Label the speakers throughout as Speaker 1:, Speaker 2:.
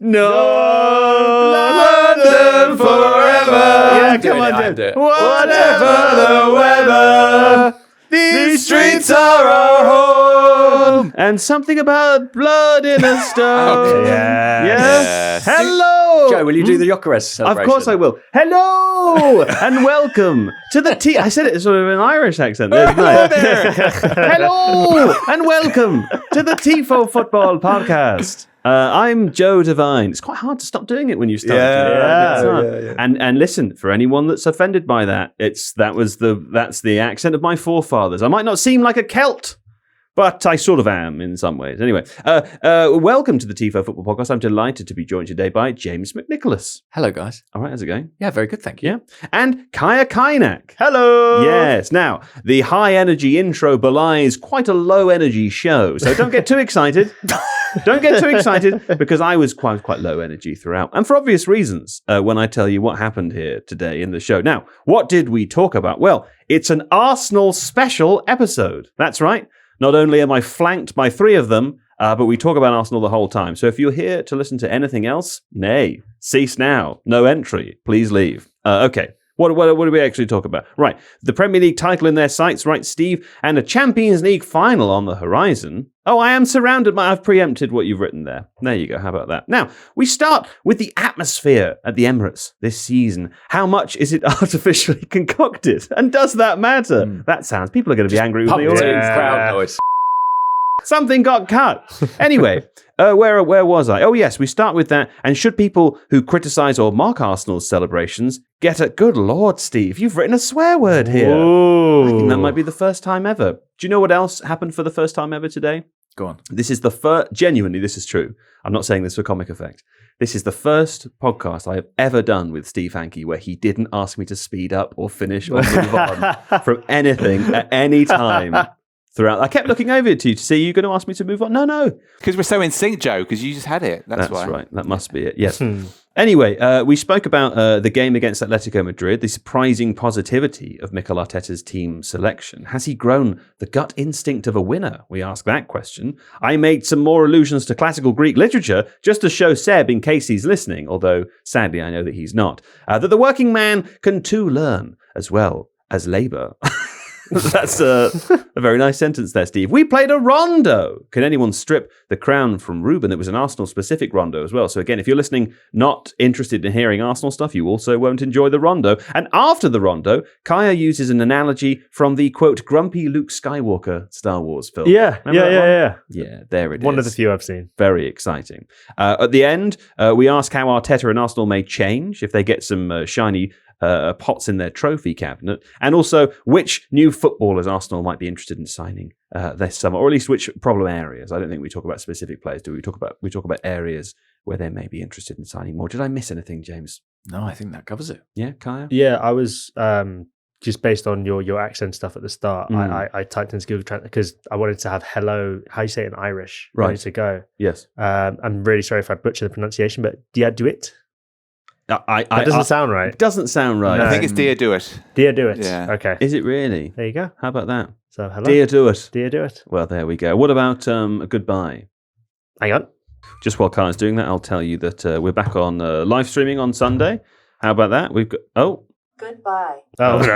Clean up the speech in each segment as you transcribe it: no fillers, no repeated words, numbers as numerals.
Speaker 1: No, London forever.
Speaker 2: Yeah, come on, dude.
Speaker 1: Whatever the weather, these streets are our home. And something about blood in a stone.
Speaker 2: Yes.
Speaker 1: Hello.
Speaker 3: Joe, will you do the Jokeres celebration?
Speaker 1: Of course I will. Hello and welcome to the I said it sort of an Irish accent. Hello there. Hello and welcome to the Tifo Football Podcast. I'm Joe Devine. It's quite hard to stop doing it when you start.
Speaker 2: Yeah.
Speaker 1: And listen, for anyone that's offended by that, that's the accent of my forefathers. I might not seem like a Celt, but I sort of am in some ways. Anyway, welcome to the Tifo Football Podcast. I'm delighted to be joined today by James McNicholas.
Speaker 3: Hello, guys.
Speaker 1: All right, how's it going?
Speaker 3: Yeah, very good, thank you.
Speaker 1: Yeah. And Kaya Kaynak.
Speaker 2: Hello.
Speaker 1: Yes. Now, the high energy intro belies quite a low energy show, so don't get too excited. Don't get too excited because I was quite low energy throughout. And for obvious reasons when I tell you what happened here today in the show. Now, what did we talk about? Well, it's an Arsenal special episode. That's right. Not only am I flanked by three of them, but we talk about Arsenal the whole time. So if you're here to listen to anything else, nay, cease now. No entry. Please leave. Okay. What do we actually talk about? Right. The Premier League title in their sights, right, Steve? And a Champions League final on the horizon. Oh, I am surrounded by... I've preempted what you've written there. There you go. How about that? Now, we start with the atmosphere at the Emirates this season. How much is it artificially concocted? And does that matter? That sounds... People are going to be angry with me already.
Speaker 3: Crowd noise.
Speaker 1: Something got cut. Anyway, where was I? Oh, yes, we start with that. And should people who criticise or mock Arsenal's celebrations get a... Good Lord, Steve, you've written a swear word here.
Speaker 2: Ooh.
Speaker 1: I think that might be the first time ever. Do you know what else happened for the first time ever today?
Speaker 3: Go on.
Speaker 1: This is the first... Genuinely, this is true. I'm not saying this for comic effect. This is the first podcast I have ever done with Steve Hankey where he didn't ask me to speed up or finish or move on from anything at any time. Throughout, I kept looking over to you to see, are you going to ask me to move on? No.
Speaker 4: Because we're so in sync, Joe, because you just had it. That's why.
Speaker 1: Right. That must be it. Yes. Anyway, we spoke about the game against Atlético Madrid, the surprising positivity of Mikel Arteta's team selection. Has he grown the gut instinct of a winner? We asked that question. I made some more allusions to classical Greek literature just to show Seb, in case he's listening, although sadly I know that he's not, that the working man can too learn as well as labour. That's a very nice sentence there, Steve. We played a rondo. Can anyone strip the crown from Ruben? It was an Arsenal-specific rondo as well. So again, if you're listening, not interested in hearing Arsenal stuff, you also won't enjoy the rondo. And after the rondo, Kaya uses an analogy from the, quote, grumpy Luke Skywalker Star Wars film.
Speaker 2: Yeah, yeah.
Speaker 1: Yeah, there it is.
Speaker 2: One of the few I've seen.
Speaker 1: Very exciting. At the end, we ask how Arteta and Arsenal may change if they get some shiny... pots in their trophy cabinet, and also which new footballers Arsenal might be interested in signing this summer, or at least which problem areas. I don't think we talk about specific players, do we? We talk about areas where they may be interested in signing more. Did I miss anything, James?
Speaker 3: No, I think that covers it.
Speaker 1: Yeah, Kaya?
Speaker 2: Yeah, I was just based on your accent stuff at the start. I typed into Google Translate because I wanted to have hello, how you say it in Irish, ready to go.
Speaker 1: Yes.
Speaker 2: I'm really sorry if I butcher the pronunciation, but dia do it.
Speaker 1: That
Speaker 2: doesn't sound right.
Speaker 1: It doesn't sound right.
Speaker 2: No.
Speaker 4: I think it's Dear Do It.
Speaker 2: Dear do it.
Speaker 4: Yeah.
Speaker 2: Okay.
Speaker 1: Is it really?
Speaker 2: There you go.
Speaker 1: How about that?
Speaker 2: So hello.
Speaker 1: Dear do it.
Speaker 2: Dear do it.
Speaker 1: Well, there we go. What about a goodbye?
Speaker 2: Hang on.
Speaker 1: Just while Kaya's doing that, I'll tell you that we're back on live streaming on Sunday. How about that? We've got... Oh.
Speaker 5: Goodbye.
Speaker 2: Oh, okay.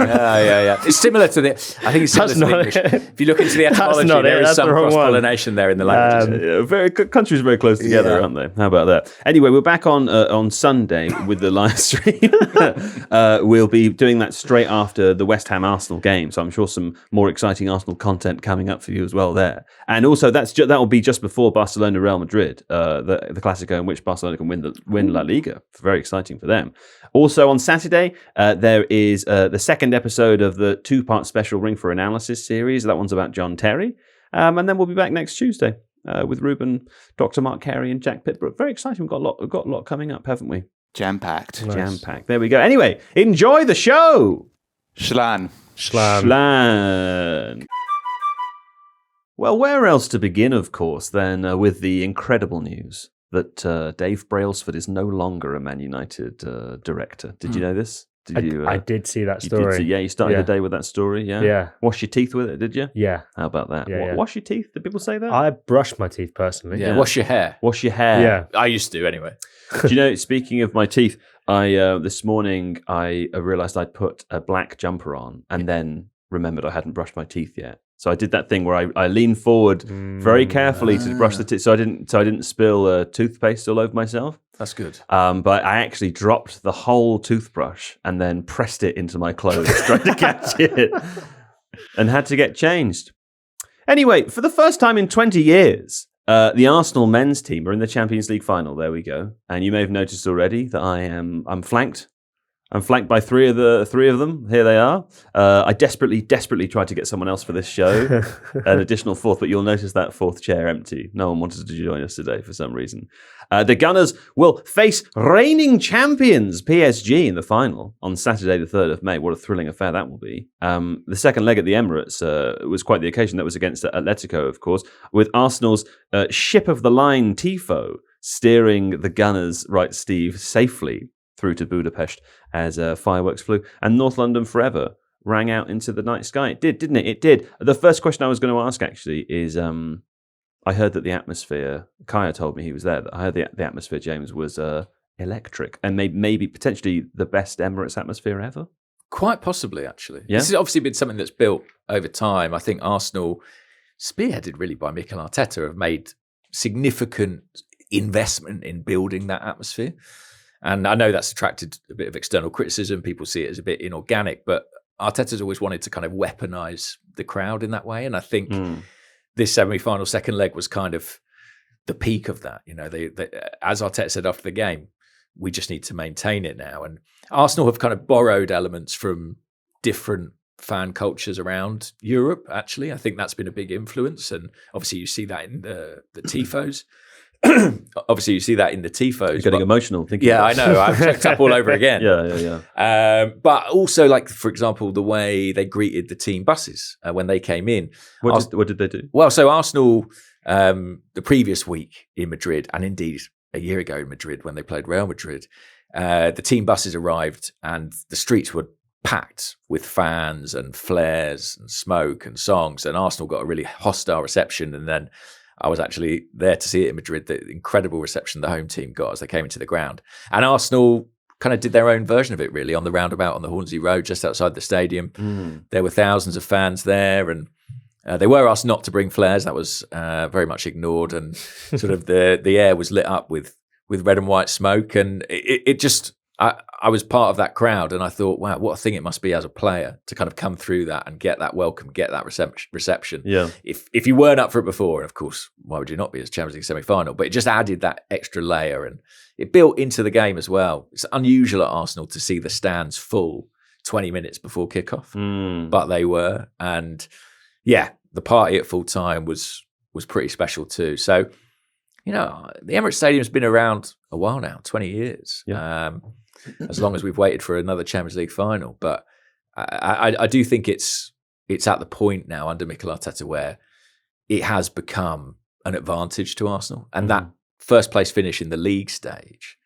Speaker 3: Yeah. It's similar to the... I think it's similar to the English. If you look into the etymology, there is some cross-pollination there in the languages.
Speaker 1: Countries are very close together, aren't they? How about that? Anyway, we're back on Sunday with the live stream. We'll be doing that straight after the West Ham Arsenal game, so I'm sure some more exciting Arsenal content coming up for you as well there. And also, that will be just before Barcelona Real Madrid, the Clasico in which Barcelona can win La Liga. Very exciting for them. Also on Saturday, there is the second episode of the two-part special Ring for Analysis series. That one's about John Terry. And then we'll be back next Tuesday with Ruben, Dr. Mark Carey and Jack Pitbrook. Very exciting. We've got a lot coming up, haven't we?
Speaker 4: Jam-packed.
Speaker 2: Nice.
Speaker 1: Jam-packed. There we go. Anyway, enjoy the show.
Speaker 4: Schlan.
Speaker 1: Schlan. Well, where else to begin, of course, than with the incredible news that Dave Brailsford is no longer a Man United director. Did you know this?
Speaker 2: I did see that story.
Speaker 1: You started the day with that story, yeah?
Speaker 2: Yeah.
Speaker 1: Wash your teeth with it, did you?
Speaker 2: Yeah.
Speaker 1: How about that?
Speaker 2: Yeah,
Speaker 1: Wash your teeth? Did people say that?
Speaker 2: I brush my teeth personally.
Speaker 3: Yeah. Wash your hair.
Speaker 1: Wash your hair.
Speaker 2: Yeah.
Speaker 3: I used to anyway.
Speaker 1: Do you know, speaking of my teeth, this morning I realised I'd put a black jumper on and then remembered I hadn't brushed my teeth yet. So I did that thing where I leaned forward very carefully to brush the teeth, so I didn't spill toothpaste all over myself.
Speaker 3: That's good.
Speaker 1: But I actually dropped the whole toothbrush and then pressed it into my clothes, trying to catch it, and had to get changed. Anyway, for the first time in 20 years, the Arsenal men's team are in the Champions League final. There we go. And you may have noticed already that I'm flanked. I'm flanked by three of them. Here they are. I desperately tried to get someone else for this show, an additional fourth, but you'll notice that fourth chair empty. No one wanted to join us today for some reason. The Gunners will face reigning champions PSG in the final on Saturday, the 3rd of May. What a thrilling affair that will be. The second leg at the Emirates was quite the occasion. That was against Atlético, of course, with Arsenal's ship of the line Tifo steering the Gunners, right, Steve, safely through to Budapest as fireworks flew, and North London Forever rang out into the night sky. It did, didn't it? It did. The first question I was going to ask, actually, is I heard that the atmosphere, Kaya told me he was there, I heard the atmosphere, James, was electric, and maybe potentially the best Emirates atmosphere ever?
Speaker 3: Quite possibly, actually.
Speaker 1: Yeah?
Speaker 3: This has obviously been something that's built over time. I think Arsenal, spearheaded really by Mikel Arteta, have made significant investment in building that atmosphere. And I know that's attracted a bit of external criticism. People see it as a bit inorganic, but Arteta's always wanted to kind of weaponize the crowd in that way. And I think this semi-final second leg was kind of the peak of that. You know, they, as Arteta said after the game, we just need to maintain it now. And Arsenal have kind of borrowed elements from different fan cultures around Europe, actually. I think that's been a big influence. And obviously you see that in the Tifos. Obviously, you see that in the Tifos.
Speaker 1: You're getting emotional thinking.
Speaker 3: Yeah, I know. I've checked up all over again.
Speaker 1: Yeah.
Speaker 3: But also, like, for example, the way they greeted the team buses when they came in.
Speaker 1: What did they do?
Speaker 3: Well, so Arsenal, the previous week in Madrid, and indeed a year ago in Madrid when they played Real Madrid, the team buses arrived and the streets were packed with fans and flares and smoke and songs. And Arsenal got a really hostile reception. And then I was actually there to see it in Madrid, the incredible reception the home team got as they came into the ground. And Arsenal kind of did their own version of it, really, on the roundabout on the Hornsey Road, just outside the stadium. There were thousands of fans there, and they were asked not to bring flares. That was very much ignored, and sort of the air was lit up with red and white smoke. And it just... I was part of that crowd, and I thought, wow, what a thing it must be as a player to kind of come through that and get that welcome, get that reception.
Speaker 1: Yeah.
Speaker 3: If you weren't up for it before, and of course, why would you not be as Champions League semi-final? But it just added that extra layer, and it built into the game as well. It's unusual at Arsenal to see the stands full 20 minutes before kickoff, but they were. And yeah, the party at full time was pretty special too. So, you know, the Emirates Stadium's been around a while now, 20 years.
Speaker 1: Yeah.
Speaker 3: As long as we've waited for another Champions League final. But I do think it's at the point now under Mikel Arteta where it has become an advantage to Arsenal. And that first place finish in the league stage,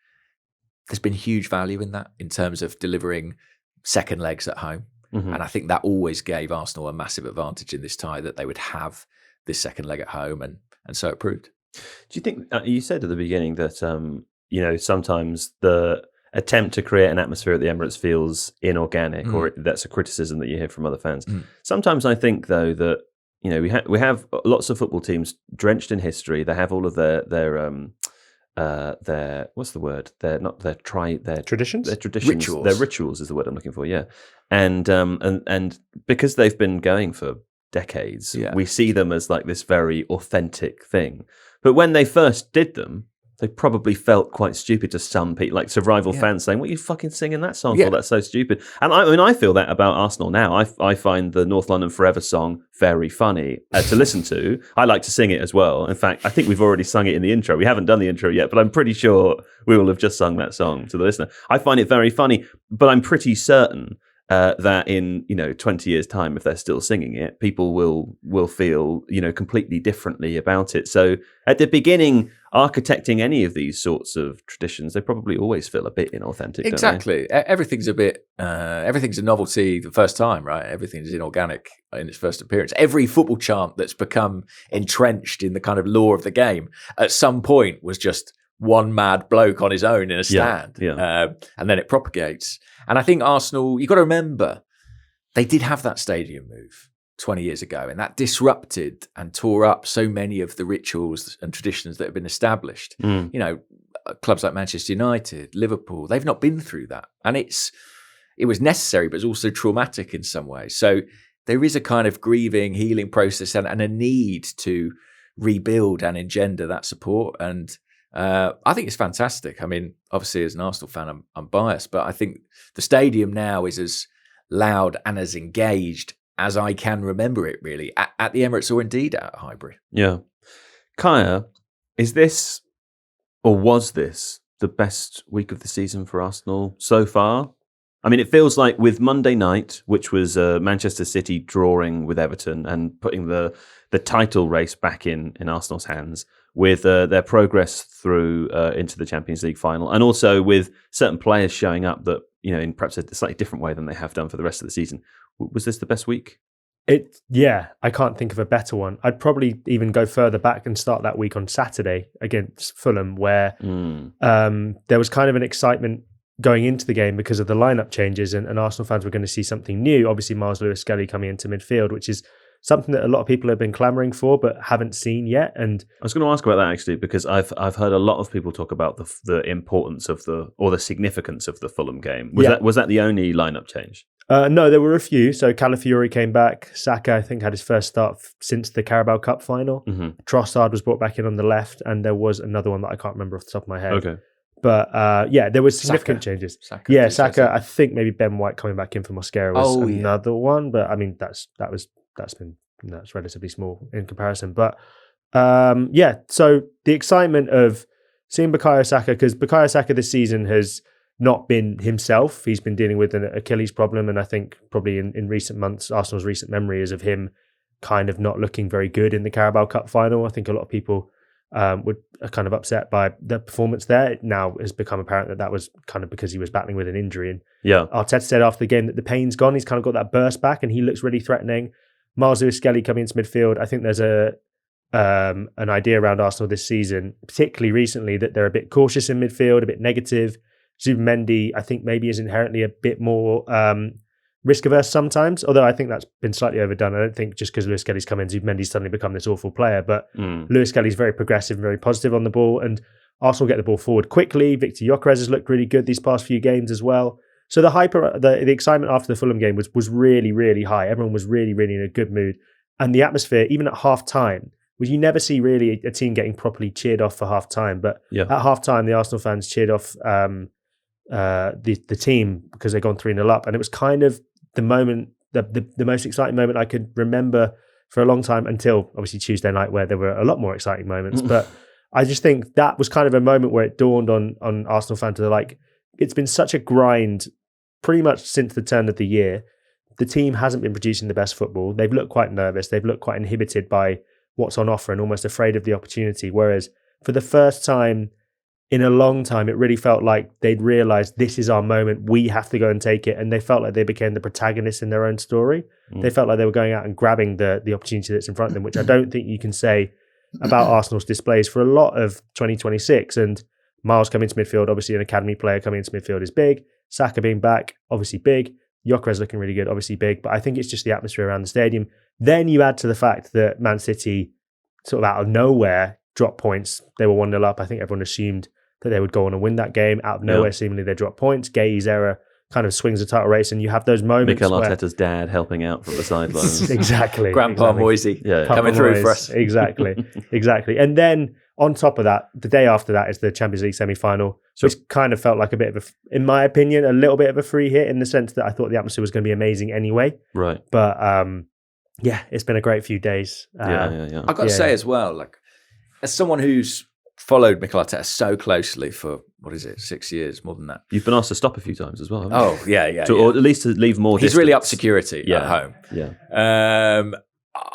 Speaker 3: there's been huge value in that in terms of delivering second legs at home. And I think that always gave Arsenal a massive advantage in this tie, that they would have this second leg at home. And so it proved.
Speaker 1: Do you think, you said at the beginning that, you know, sometimes the attempt to create an atmosphere at the Emirates feels inorganic, or that's a criticism that you hear from other fans. Sometimes I think, though, that, you know, we have lots of football teams drenched in history. They have all of their what's the word? Their
Speaker 2: traditions.
Speaker 1: Their traditions.
Speaker 3: Rituals.
Speaker 1: Their rituals is the word I'm looking for. Yeah, and because they've been going for decades, we see them as like this very authentic thing. But when they first did them, they probably felt quite stupid to some people, like rival fans saying, "What are you fucking singing that song for? That's so stupid." And I feel that about Arsenal now. I find the North London Forever song very funny to listen to. I like to sing it as well. In fact, I think we've already sung it in the intro. We haven't done the intro yet, but I'm pretty sure we will have just sung that song to the listener. I find it very funny, but I'm pretty certain that in 20 years' time, if they're still singing it, people will feel completely differently about it. So at the beginning, architecting any of these sorts of traditions, they probably always feel a bit inauthentic.
Speaker 3: Exactly. Everything's everything's a novelty the first time, right? Everything's inorganic in its first appearance. Every football chant that's become entrenched in the kind of lore of the game at some point was just one mad bloke on his own in a stand. And then it propagates. And I think Arsenal, you've got to remember, they did have that stadium move 20 years ago, and that disrupted and tore up so many of the rituals and traditions that have been established. Clubs like Manchester United, Liverpool, they've not been through that. And it was necessary, but it's also traumatic in some ways. So there is a kind of grieving, healing process and a need to rebuild and engender that support. And I think it's fantastic. I mean, obviously, as an Arsenal fan, I'm biased, but I think the stadium now is as loud and as engaged as I can remember it, really, at the Emirates or indeed at Highbury.
Speaker 1: Yeah. Kaya, is this, or was this, the best week of the season for Arsenal so far? I mean, it feels like with Monday night, which was Manchester City drawing with Everton and putting the title race back in Arsenal's hands, with their progress through into the Champions League final, and also with certain players showing up that, in perhaps a slightly different way than they have done for the rest of the season. Was this the best week?
Speaker 2: I can't think of a better one. I'd probably even go further back and start that week on Saturday against Fulham, where there was kind of an excitement going into the game because of the lineup changes, and Arsenal fans were going to see something new. Obviously, Miles Lewis-Skelly coming into midfield, which is something that a lot of people have been clamoring for but haven't seen yet. And
Speaker 1: I was going to ask about that actually, because I've heard a lot of people talk about the importance of the significance of the Fulham game. Was that the only lineup change?
Speaker 2: No, there were a few. So Calafiori came back. Saka, I think, had his first start since the Carabao Cup final.
Speaker 1: Mm-hmm.
Speaker 2: Trossard was brought back in on the left, and there was another one that I can't remember off the top of my head.
Speaker 1: Okay.
Speaker 2: But there was significant changes. Saka. I think maybe Ben White coming back in for Mosquera was another one. But I mean, that's relatively small in comparison. But so the excitement of seeing Bukayo Saka, because Bukayo Saka this season has not been himself. He's been dealing with an Achilles problem, and I think probably in recent months, Arsenal's recent memory is of him kind of not looking very good in the Carabao Cup final. I think a lot of people are kind of upset by the performance there. It now has become apparent that was kind of because he was battling with an injury. And Arteta said after the game that the pain's gone. He's kind of got that burst back, and he looks really threatening. Miles Lewis-Skelly coming into midfield. I think there's an idea around Arsenal this season, particularly recently, that they're a bit cautious in midfield, a bit negative. Zubimendi, I think, maybe is inherently a bit more risk-averse sometimes, although I think that's been slightly overdone. I don't think just because Lewis Kelly's come in, Zubimendi's suddenly become this awful player, but Lewis Kelly's very progressive and very positive on the ball, and Arsenal get the ball forward quickly. Victor Gyökeres has looked really good these past few games as well. So the excitement after the Fulham game was really, really high. Everyone was really, really in a good mood. And the atmosphere, even at half-time, well, you never see really a team getting properly cheered off for half-time, but at half-time, the Arsenal fans cheered off the team because they'd gone 3-0 up, and it was kind of the moment, the most exciting moment I could remember for a long time, until obviously Tuesday night, where there were a lot more exciting moments. But I just think that was kind of a moment where it dawned on Arsenal fans to like, it's been such a grind pretty much since the turn of the year. The team hasn't been producing the best football. They've looked quite nervous. They've looked quite inhibited by what's on offer and almost afraid of the opportunity. Whereas for the first time in a long time, it really felt like they'd realised this is our moment. We have to go and take it. And they felt like they became the protagonists in their own story. They felt like they were going out and grabbing the opportunity that's in front of them, which I don't think you can say about Arsenal's displays for a lot of 2026. And Miles coming into midfield, obviously an academy player coming into midfield is big. Saka being back, obviously big. Gyökeres looking really good, obviously big. But I think it's just the atmosphere around the stadium. Then you add to the fact that Man City, sort of out of nowhere, dropped points. They were 1-0 up. I think everyone assumed that they would go on and win that game. Out of nowhere, seemingly they dropped points. Gay's error kind of swings the title race, and you have those moments.
Speaker 1: Mikel Arteta's dad helping out from the sidelines.
Speaker 2: Exactly.
Speaker 3: Grandpa Moisey coming through for us.
Speaker 2: Exactly. And then on top of that, the day after that is the Champions League semi-final, which kind of felt like a bit of in my opinion, a little bit of a free hit, in the sense that I thought the atmosphere was going to be amazing anyway.
Speaker 1: Right.
Speaker 2: But it's been a great few days.
Speaker 3: I've got to say as well, like, as someone who's followed Mikel Arteta so closely for what is it, 6 years, more than that.
Speaker 1: You've been asked to stop a few times as well, haven't
Speaker 3: Oh, yeah.
Speaker 1: Or at least to leave more
Speaker 3: He's
Speaker 1: distance.
Speaker 3: really up security at home.
Speaker 1: Yeah.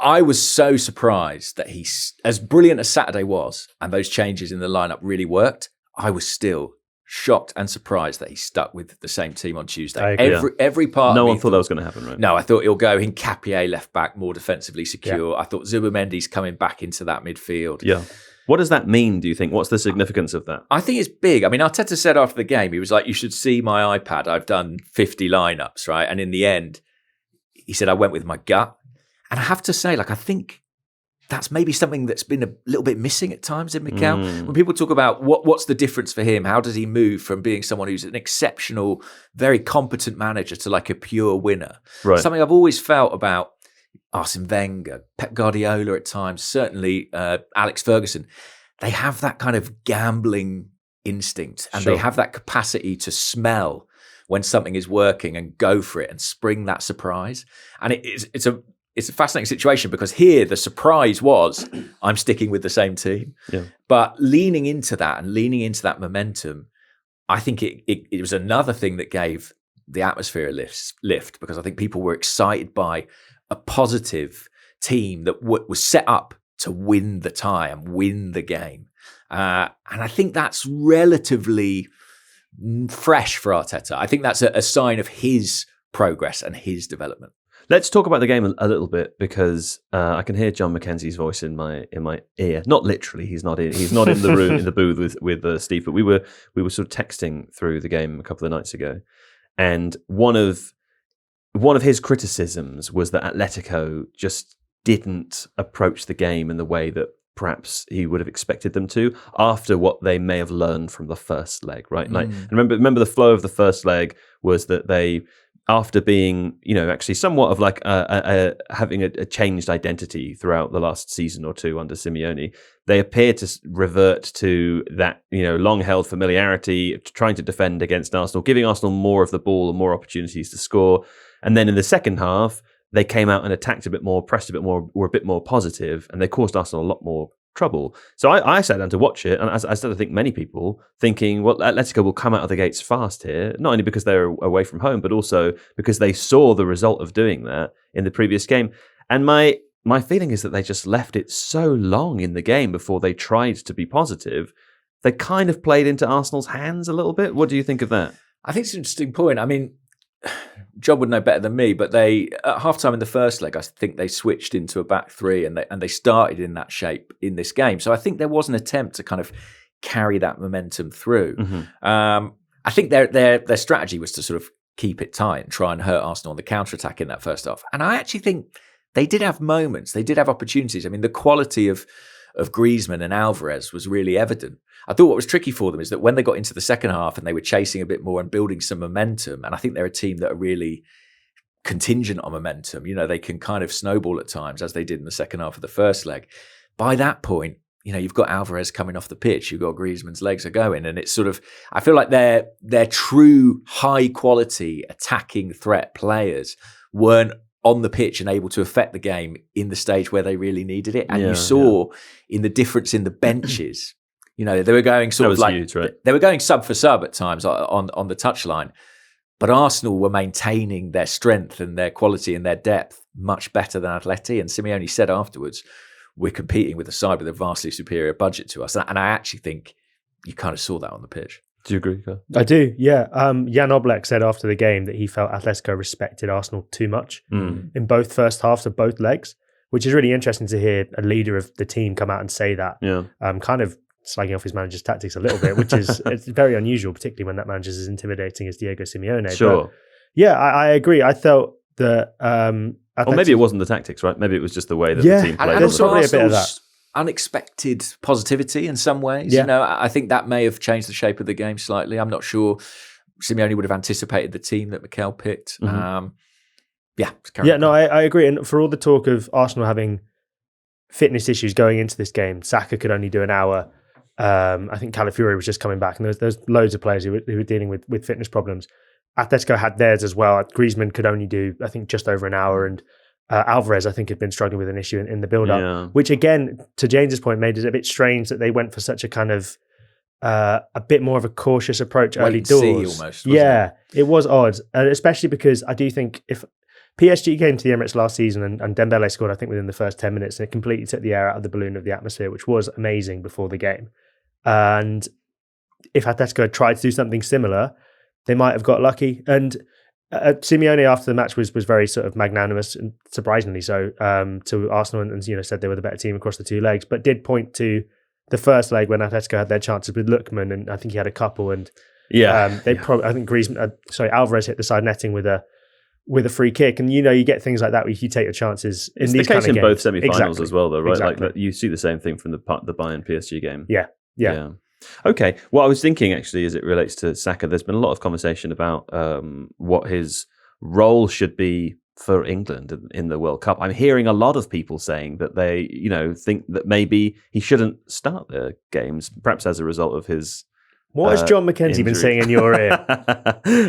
Speaker 3: I was so surprised that he's, as brilliant as Saturday was, and those changes in the lineup really worked, I was still shocked and surprised that he stuck with the same team on Tuesday. Every part.
Speaker 1: No
Speaker 3: of
Speaker 1: one
Speaker 3: me
Speaker 1: thought that was going to happen, right?
Speaker 3: No, I thought he'll go Hincapié left back, more defensively secure. I thought Zubimendi's coming back into that midfield.
Speaker 1: Yeah. What does that mean, do you think? What's the significance of that?
Speaker 3: I think it's big. I mean, Arteta said after the game, he was like, you should see my iPad. I've done 50 lineups, right? And in the end, he said, I went with my gut. And I have to say, I think that's maybe something that's been a little bit missing at times in Mikel. When people talk about what's the difference for him, how does he move from being someone who's an exceptional, very competent manager to a pure winner?
Speaker 1: Right.
Speaker 3: Something I've always felt about Arsene Wenger, Pep Guardiola at times, certainly Alex Ferguson. They have that kind of gambling instinct, and they have that capacity to smell when something is working and go for it and spring that surprise. And it's a fascinating situation, because here the surprise was I'm sticking with the same team. Yeah. But leaning into that and leaning into that momentum, I think it was another thing that gave the atmosphere a lift, because I think people were excited by a positive team that was set up to win the tie and win the game. And I think that's relatively fresh for Arteta. I think that's a sign of his progress and his development.
Speaker 1: Let's talk about the game a little bit, because I can hear John McKenzie's voice in my ear. Not literally, he's not in the room in the booth with Steve, but we were sort of texting through the game a couple of nights ago, and one of his criticisms was that Atletico just didn't approach the game in the way that perhaps he would have expected them to, after what they may have learned from the first leg, right? Remember the flow of the first leg was that they, after being, actually somewhat of having a changed identity throughout the last season or two under Simeone, they appeared to revert to that, long-held familiarity, trying to defend against Arsenal, giving Arsenal more of the ball and more opportunities to score. And then in the second half, they came out and attacked a bit more, pressed a bit more, were a bit more positive, and they caused Arsenal a lot more trouble. So I sat down to watch it, and as I started to think many people, thinking, well, Atletico will come out of the gates fast here, not only because they're away from home, but also because they saw the result of doing that in the previous game. And my feeling is that they just left it so long in the game before they tried to be positive. They kind of played into Arsenal's hands a little bit. What do you think of that?
Speaker 3: I think it's an interesting point. I mean, John would know better than me, but they, at halftime in the first leg, I think they switched into a back three, and they started in that shape in this game. So I think there was an attempt to kind of carry that momentum through. I think their strategy was to sort of keep it tight and try and hurt Arsenal on the counter-attack in that first half. And I actually think they did have moments, they did have opportunities. I mean, the quality of Griezmann and Alvarez was really evident. I thought what was tricky for them is that when they got into the second half and they were chasing a bit more and building some momentum, and I think they're a team that are really contingent on momentum. They can kind of snowball at times, as they did in the second half of the first leg. By that point, you've got Alvarez coming off the pitch, you've got Griezmann's legs are going, and it's sort of, I feel like their true high quality attacking threat players weren't on the pitch and able to affect the game in the stage where they really needed it. And you saw in the difference in the benches, they were going sort of like, huge, right? They were going sub for sub at times on the touchline, but Arsenal were maintaining their strength and their quality and their depth much better than Atleti. And Simeone said afterwards, we're competing with a side with a vastly superior budget to us. And I actually think you kind of saw that on the pitch.
Speaker 1: Do you agree, Kyle?
Speaker 2: I do, yeah. Jan Oblak said after the game that he felt Atletico respected Arsenal too much in both first halves of both legs, which is really interesting to hear a leader of the team come out and say that. Yeah. Kind of slagging off his manager's tactics a little bit, which is it's very unusual, particularly when that manager's as intimidating as Diego Simeone.
Speaker 1: Sure.
Speaker 2: But yeah, I agree. I felt that...
Speaker 1: or maybe it wasn't the tactics, right? Maybe it was just the way that the team played.
Speaker 3: And also probably a bit of that unexpected positivity in some ways. I think that may have changed the shape of the game slightly. I'm not sure Simeone would have anticipated the team that Mikel picked. I
Speaker 2: agree. And for all the talk of Arsenal having fitness issues going into this game, Saka could only do an hour. I think Calafiori was just coming back, and there's loads of players who were dealing with fitness problems. Atletico had theirs as well. Griezmann could only do, I think, just over an hour, and Alvarez, I think, had been struggling with an issue in the build-up, which again, to James's point, made it a bit strange that they went for such a kind of a bit more of a cautious approach early doors.
Speaker 3: Wait and see almost.
Speaker 2: It was odd, and especially because I do think if PSG came to the Emirates last season and Dembele scored, I think, within the first 10 minutes, and it completely took the air out of the balloon of the atmosphere, which was amazing before the game. And if Atletico had tried to do something similar, they might have got lucky. And Simeone after the match was very sort of magnanimous, and surprisingly so, to Arsenal, and said they were the better team across the two legs, but did point to the first leg when Atletico had their chances with Lookman, and I think he had a couple, and I think Alvarez hit the side netting with a free kick, and you get things like that where you take your chances in
Speaker 1: it's
Speaker 2: these
Speaker 1: the case
Speaker 2: kind of
Speaker 1: in
Speaker 2: games.
Speaker 1: both semi-finals as well, though, right?
Speaker 2: Exactly.
Speaker 1: Like you see the same thing from the Bayern PSG game.
Speaker 2: Yeah.
Speaker 1: Okay. Well, I was thinking actually, as it relates to Saka, there's been a lot of conversation about what his role should be for England in the World Cup. I'm hearing a lot of people saying that they, think that maybe he shouldn't start the games, perhaps as a result of his.
Speaker 2: What has John McKenzie been saying in your ear?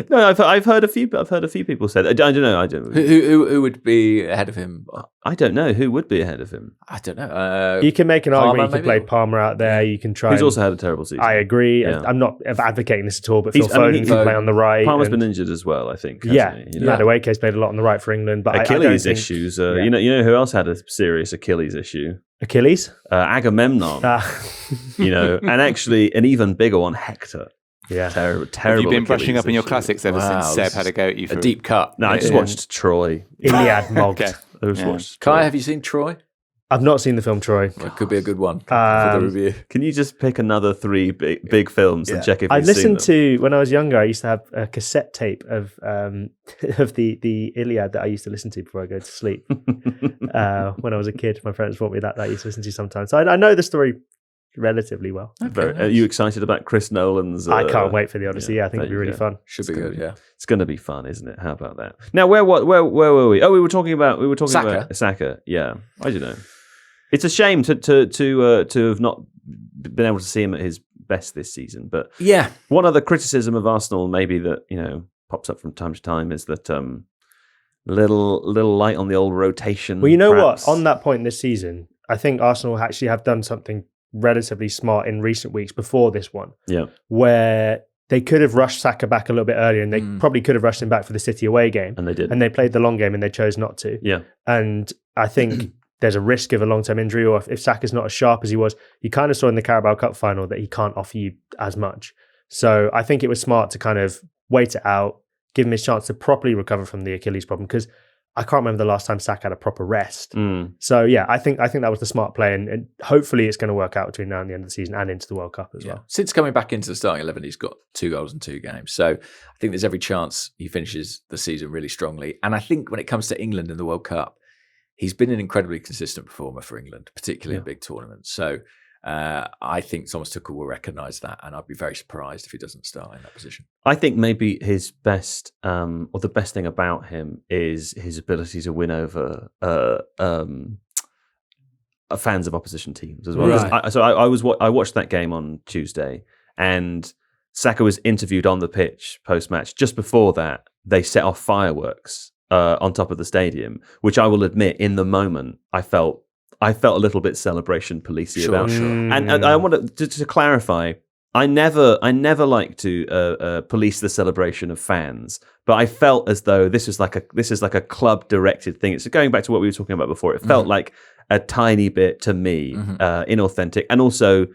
Speaker 1: No, I've heard a few people say that. I don't know.
Speaker 3: Who would be ahead of him?
Speaker 1: I don't know who would be ahead of him.
Speaker 3: I don't know.
Speaker 2: You can make an argument. You
Speaker 3: maybe?
Speaker 2: can play Palmer out there. You can try.
Speaker 1: He's also had a terrible season.
Speaker 2: I agree.
Speaker 1: Yeah.
Speaker 2: I'm not advocating this at all, but Phil Foden can play on the right.
Speaker 1: Palmer's been injured as well, I think.
Speaker 2: Madueke's played a lot on the right for England, but
Speaker 1: Achilles issues. You know who else had a serious Achilles issue?
Speaker 2: Achilles,
Speaker 1: Agamemnon. And actually an even bigger one, Hector.
Speaker 2: Yeah,
Speaker 1: terrible.
Speaker 4: Have you been brushing up in your
Speaker 1: issue.
Speaker 4: classics ever since Seb had a go at you for
Speaker 3: a deep cut?
Speaker 1: No, I just watched Troy.
Speaker 2: Iliad mogged.
Speaker 1: I just watched
Speaker 3: Kai,
Speaker 1: Troy.
Speaker 3: have you seen Troy?
Speaker 2: I've not seen the film Troy.
Speaker 3: Well, it could be a good one for the review.
Speaker 1: Can you just pick another 3 big films and check if
Speaker 2: I
Speaker 1: you've seen them?
Speaker 2: listened to, when I was younger, I used to have a cassette tape of the Iliad that I used to listen to before I go to sleep. When I was a kid, my parents bought me that I used to listen to sometimes. So I know the story relatively well.
Speaker 3: Okay,
Speaker 1: Are you excited about Chris Nolan's?
Speaker 2: I can't wait for the Odyssey. I think it'll be really fun.
Speaker 3: Should be good. Yeah,
Speaker 1: it's going to be fun, isn't it? How about that? Now, where were we? Oh, we were talking about Saka. Yeah, I don't know. It's a shame to have not been able to see him at his best this season. But
Speaker 3: yeah,
Speaker 1: one other criticism of Arsenal, maybe that pops up from time to time, is that little light on the old rotation.
Speaker 2: Well, you know
Speaker 1: perhaps.
Speaker 2: what? On that point this season, I think Arsenal actually have done something relatively smart in recent weeks before this one.
Speaker 1: Yeah,
Speaker 2: where they could have rushed Saka back a little bit earlier, and they probably could have rushed him back for the City away game,
Speaker 1: and they did.
Speaker 2: And they played the long game, and they chose not to.
Speaker 1: Yeah,
Speaker 2: and I think there's a risk of a long-term injury, or if Saka's not as sharp as he was, you kind of saw in the Carabao Cup final that he can't offer you as much. So I think it was smart to kind of wait it out, give him his chance to properly recover from the Achilles problem, because I can't remember the last time Saka had a proper rest. So yeah, I think that was the smart play, and hopefully it's going to work out between now and the end of the season and into the World Cup as well.
Speaker 3: Since coming back into the starting 11, he's got 2 goals in 2 games. So I think there's every chance he finishes the season really strongly. And I think when it comes to England in the World Cup, he's been an incredibly consistent performer for England, particularly in big tournaments. So I think Thomas Tuchel will recognise that, and I'd be very surprised if he doesn't start in that position.
Speaker 1: I think maybe his best, or the best thing about him, is his ability to win over fans of opposition teams as well.
Speaker 3: Right.
Speaker 1: I watched that game on Tuesday, and Saka was interviewed on the pitch post-match. Just before that, they set off fireworks on top of the stadium, which I will admit, in the moment, I felt a little bit celebration policey about.
Speaker 3: Sure.
Speaker 1: And I want to clarify, I never like to police the celebration of fans, but I felt as though this is like a club directed thing. It's going back to what we were talking about before. It felt like a tiny bit to me inauthentic, and also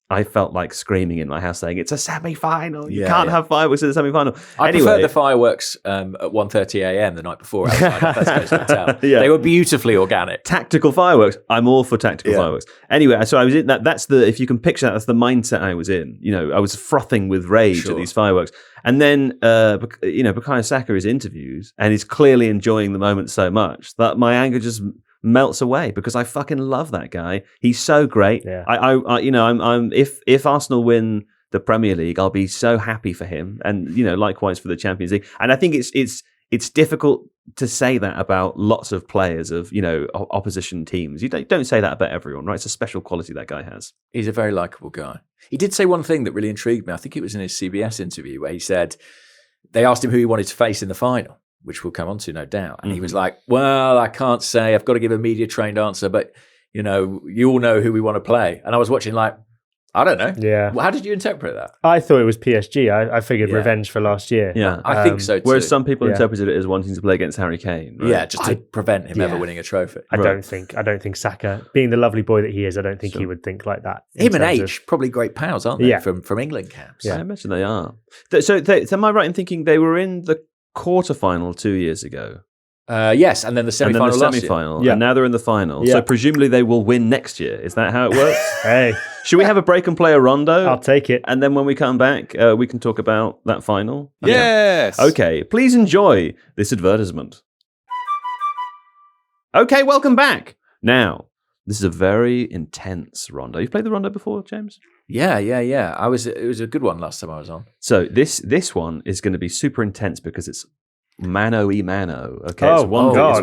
Speaker 1: I felt like screaming in my house saying, it's a semi-final. You can't have fireworks in the semi-final.
Speaker 3: I prefer the fireworks at 1:30 a.m. the night before outside Atletico's hotel.
Speaker 1: Yeah.
Speaker 3: They were beautifully organic.
Speaker 1: Tactical fireworks. I'm all for tactical fireworks. Anyway, so I was in that. That's if you can picture that, that's the mindset I was in. I was frothing with rage at these fireworks. And then, Bukayo Saka is interviewed and is clearly enjoying the moment so much that my anger just melts away, because I fucking love that guy. He's so great.
Speaker 2: Yeah.
Speaker 1: If Arsenal win the Premier League, I'll be so happy for him, and likewise for the Champions League. And I think it's difficult to say that about lots of players of opposition teams. You don't say that about everyone, right? It's a special quality that guy has.
Speaker 3: He's a very likable guy. He did say one thing that really intrigued me. I think it was in his CBS interview where he said they asked him who he wanted to face in the final, which we'll come on to, no doubt. And he was like, well, I can't say. I've got to give a media-trained answer, but, you all know who we want to play. And I was watching like, I don't know.
Speaker 2: Yeah.
Speaker 3: Well, how did you interpret that?
Speaker 2: I thought it was PSG. I figured revenge for last year.
Speaker 1: Yeah.
Speaker 3: I think so too.
Speaker 1: Whereas some people interpreted it as wanting to play against Harry Kane. Right?
Speaker 3: Yeah, just to prevent him ever winning a trophy.
Speaker 2: I don't think Saka, being the lovely boy that he is, I don't think he would think like that.
Speaker 3: Him and H, probably great pals, aren't they?
Speaker 2: Yeah.
Speaker 3: From England camps.
Speaker 1: Yeah, I imagine they are. So am I right in thinking they were in the quarterfinal 2 years ago?
Speaker 3: Yes, and then the semi-final last year.
Speaker 1: And now they're in the final.
Speaker 2: Yeah.
Speaker 1: So presumably they will win next year. Is that how it works?
Speaker 2: Hey,
Speaker 1: Should we have a break and play a rondo?
Speaker 2: I'll take it.
Speaker 1: And then when we come back, we can talk about that final.
Speaker 4: Yes.
Speaker 1: Okay, please enjoy this advertisement. Okay, welcome back. Now, this is a very intense rondo. You've played the rondo before, James?
Speaker 3: Yeah. It was a good one last time I was on.
Speaker 1: So this one is going to be super intense because it's mano-y-mano. Okay,
Speaker 2: Oh,
Speaker 1: it's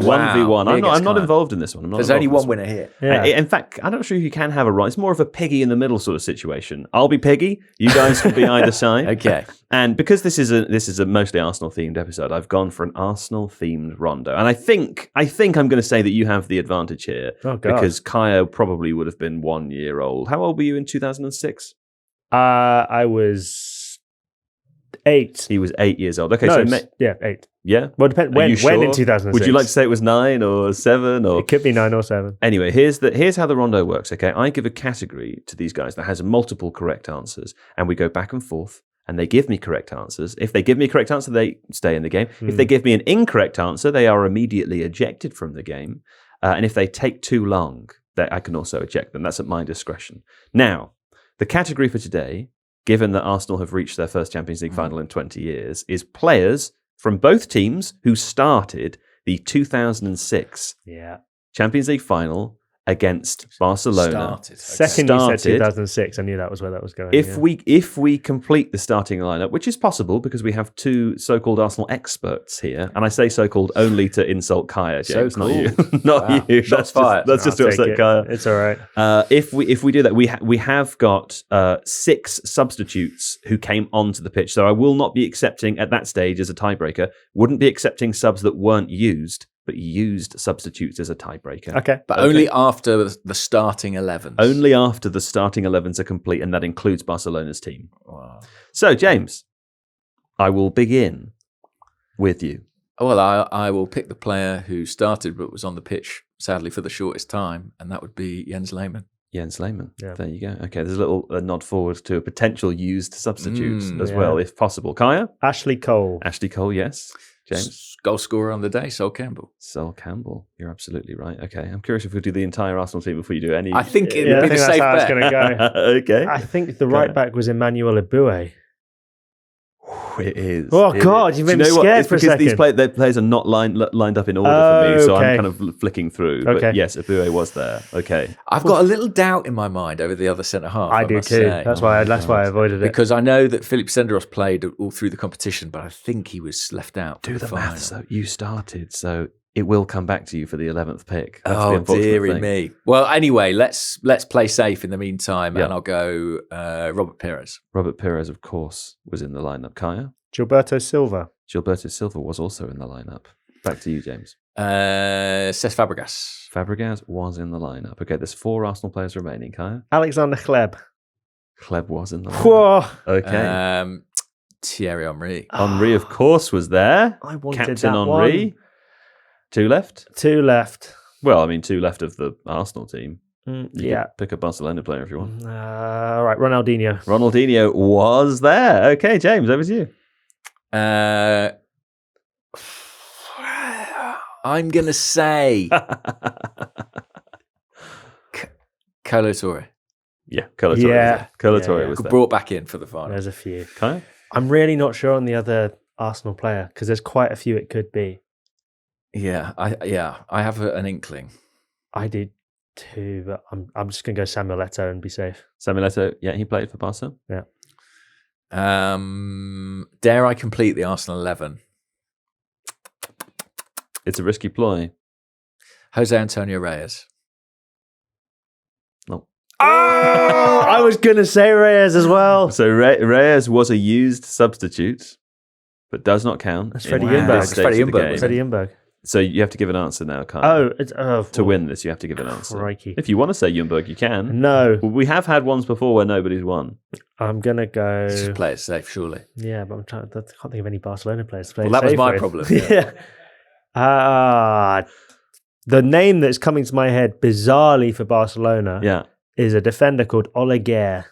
Speaker 1: 1v1.
Speaker 3: Wow.
Speaker 1: I'm not involved in this one.
Speaker 3: There's only one winner here.
Speaker 2: Yeah.
Speaker 1: In fact, I'm not sure if you can have a right. It's more of a piggy in the middle sort of situation. I'll be piggy. You guys can be either side.
Speaker 3: Okay.
Speaker 1: And because this is a mostly Arsenal themed episode, I've gone for an Arsenal themed rondo. And I think I'm going to say that you have the advantage here because Kaya probably would have been 1 year old. How old were you in 2006?
Speaker 2: I was 8.
Speaker 1: He was 8 years old. Okay,
Speaker 2: No,
Speaker 1: so
Speaker 2: 8.
Speaker 1: yeah.
Speaker 2: Well, depends when in 2006.
Speaker 1: Would you like to say it was 9 or 7 or?
Speaker 2: It could be 9 or 7.
Speaker 1: Anyway, here's how the rondo works. Okay, I give a category to these guys that has multiple correct answers, and we go back and forth. And they give me correct answers. If they give me a correct answer, they stay in the game. If they give me an incorrect answer, they are immediately ejected from the game. And if they take too long, I can also eject them. That's at my discretion. Now, the category for today, given that Arsenal have reached their first Champions League final in 20 years, is players from both teams who started the 2006 Champions League final against Barcelona.
Speaker 2: Second, you said 2006. I knew that was where that was going.
Speaker 1: If we complete the starting lineup, which is possible because we have two so-called Arsenal experts here, and I say so-called only to insult Kaya, James, not you, not you.
Speaker 3: Shots fired.
Speaker 1: That's just to upset Kaya.
Speaker 2: It's all right.
Speaker 1: If we do that, we have got 6 substitutes who came onto the pitch. So I will not be accepting at that stage as a tiebreaker. Wouldn't be accepting subs that weren't used, but used substitutes as a tiebreaker.
Speaker 2: Okay.
Speaker 3: But only after the starting 11s.
Speaker 1: Only after the starting 11s are complete, and that includes Barcelona's team.
Speaker 3: Wow.
Speaker 1: So, James, I will begin with you.
Speaker 3: Well, I will pick the player who started but was on the pitch, sadly, for the shortest time, and that would be Jens Lehmann.
Speaker 1: Jens Lehmann. Yeah. There you go. Okay, there's a nod forward to a potential used substitute as well, if possible. Kaya?
Speaker 2: Ashley Cole.
Speaker 1: Ashley Cole, yes. James?
Speaker 3: Goal scorer on the day, Sol Campbell.
Speaker 1: Sol Campbell. You're absolutely right. Okay, I'm curious if we'll do the entire Arsenal team before you do any.
Speaker 3: I think it would be the safe bet.
Speaker 2: That's how it's going to go.
Speaker 1: Okay.
Speaker 2: I think the right back was Emmanuel Eboué.
Speaker 1: It is.
Speaker 2: Oh, God, you've made me scared for a second.
Speaker 1: These players are not lined up in order for me, so I'm kind of flicking through.
Speaker 2: Okay.
Speaker 1: But yes, Eboué was there. Okay.
Speaker 3: I've got a little doubt in my mind over the other centre-half.
Speaker 2: I do too.
Speaker 3: Say.
Speaker 2: That's why I avoided it.
Speaker 3: Because I know that Philip Senderos played all through the competition, but I think he was left out.
Speaker 1: Do the maths, though. You started, so it will come back to you for the 11th pick. That's the
Speaker 3: oh,
Speaker 1: unfortunate
Speaker 3: dearie
Speaker 1: thing.
Speaker 3: me. Well, anyway, let's play safe in the meantime, and I'll go Robert Pires.
Speaker 1: Robert Pires, of course, was in the lineup. Kaya?
Speaker 2: Gilberto Silva.
Speaker 1: Gilberto Silva was also in the lineup. Back to you, James.
Speaker 3: Cesc Fabregas.
Speaker 1: Fabregas was in the lineup. Okay, there's 4 Arsenal players remaining. Kaya?
Speaker 2: Alexander Hleb.
Speaker 1: Hleb was in the lineup.
Speaker 2: Whoa.
Speaker 1: Okay.
Speaker 3: Thierry Henry.
Speaker 1: Henry, of course, was there.
Speaker 2: I wanted
Speaker 1: Captain
Speaker 2: that
Speaker 1: Henry.
Speaker 2: one.
Speaker 1: 2 left?
Speaker 2: 2 left.
Speaker 1: Well, I mean, 2 left of the Arsenal team.
Speaker 2: Yeah.
Speaker 1: Pick a Barcelona player if you want.
Speaker 2: All right, Ronaldinho.
Speaker 1: Ronaldinho was there. Okay, James, over to you.
Speaker 3: I'm going to say Kolo Touré.
Speaker 1: Yeah, Kolo Touré.
Speaker 2: Yeah.
Speaker 1: Kolo Touré was there.
Speaker 3: Brought back in for the final.
Speaker 2: There's a few.
Speaker 1: Kaya?
Speaker 2: I'm really not sure on the other Arsenal player because there's quite a few it could be.
Speaker 3: Yeah, I have an inkling.
Speaker 2: I did too, but I'm just going to go Samuel Eto'o and be safe.
Speaker 1: Samuel Eto'o, yeah, he played for Barca.
Speaker 2: Yeah.
Speaker 3: Dare I complete the Arsenal 11?
Speaker 1: It's a risky ploy.
Speaker 3: Jose Antonio Reyes.
Speaker 1: No.
Speaker 2: Oh, I was going to say Reyes as well.
Speaker 1: So Reyes was a used substitute, but does not count.
Speaker 2: That's Freddie
Speaker 1: in
Speaker 2: Ljungberg.
Speaker 1: this stage of the game.
Speaker 2: Freddie Ljungberg.
Speaker 1: So you have to give an answer now, Kaya. To win this, you have to give an answer.
Speaker 2: Crikey.
Speaker 1: If you want to say Ljungberg, you can.
Speaker 2: No.
Speaker 1: We have had ones before where nobody's won.
Speaker 2: I'm going to go...
Speaker 3: Just play it safe, surely.
Speaker 2: Yeah, but I can't think of any Barcelona players to play
Speaker 3: Well, that was my problem.
Speaker 2: Yeah. The name that's coming to my head, bizarrely for Barcelona, is a defender called Oleguer.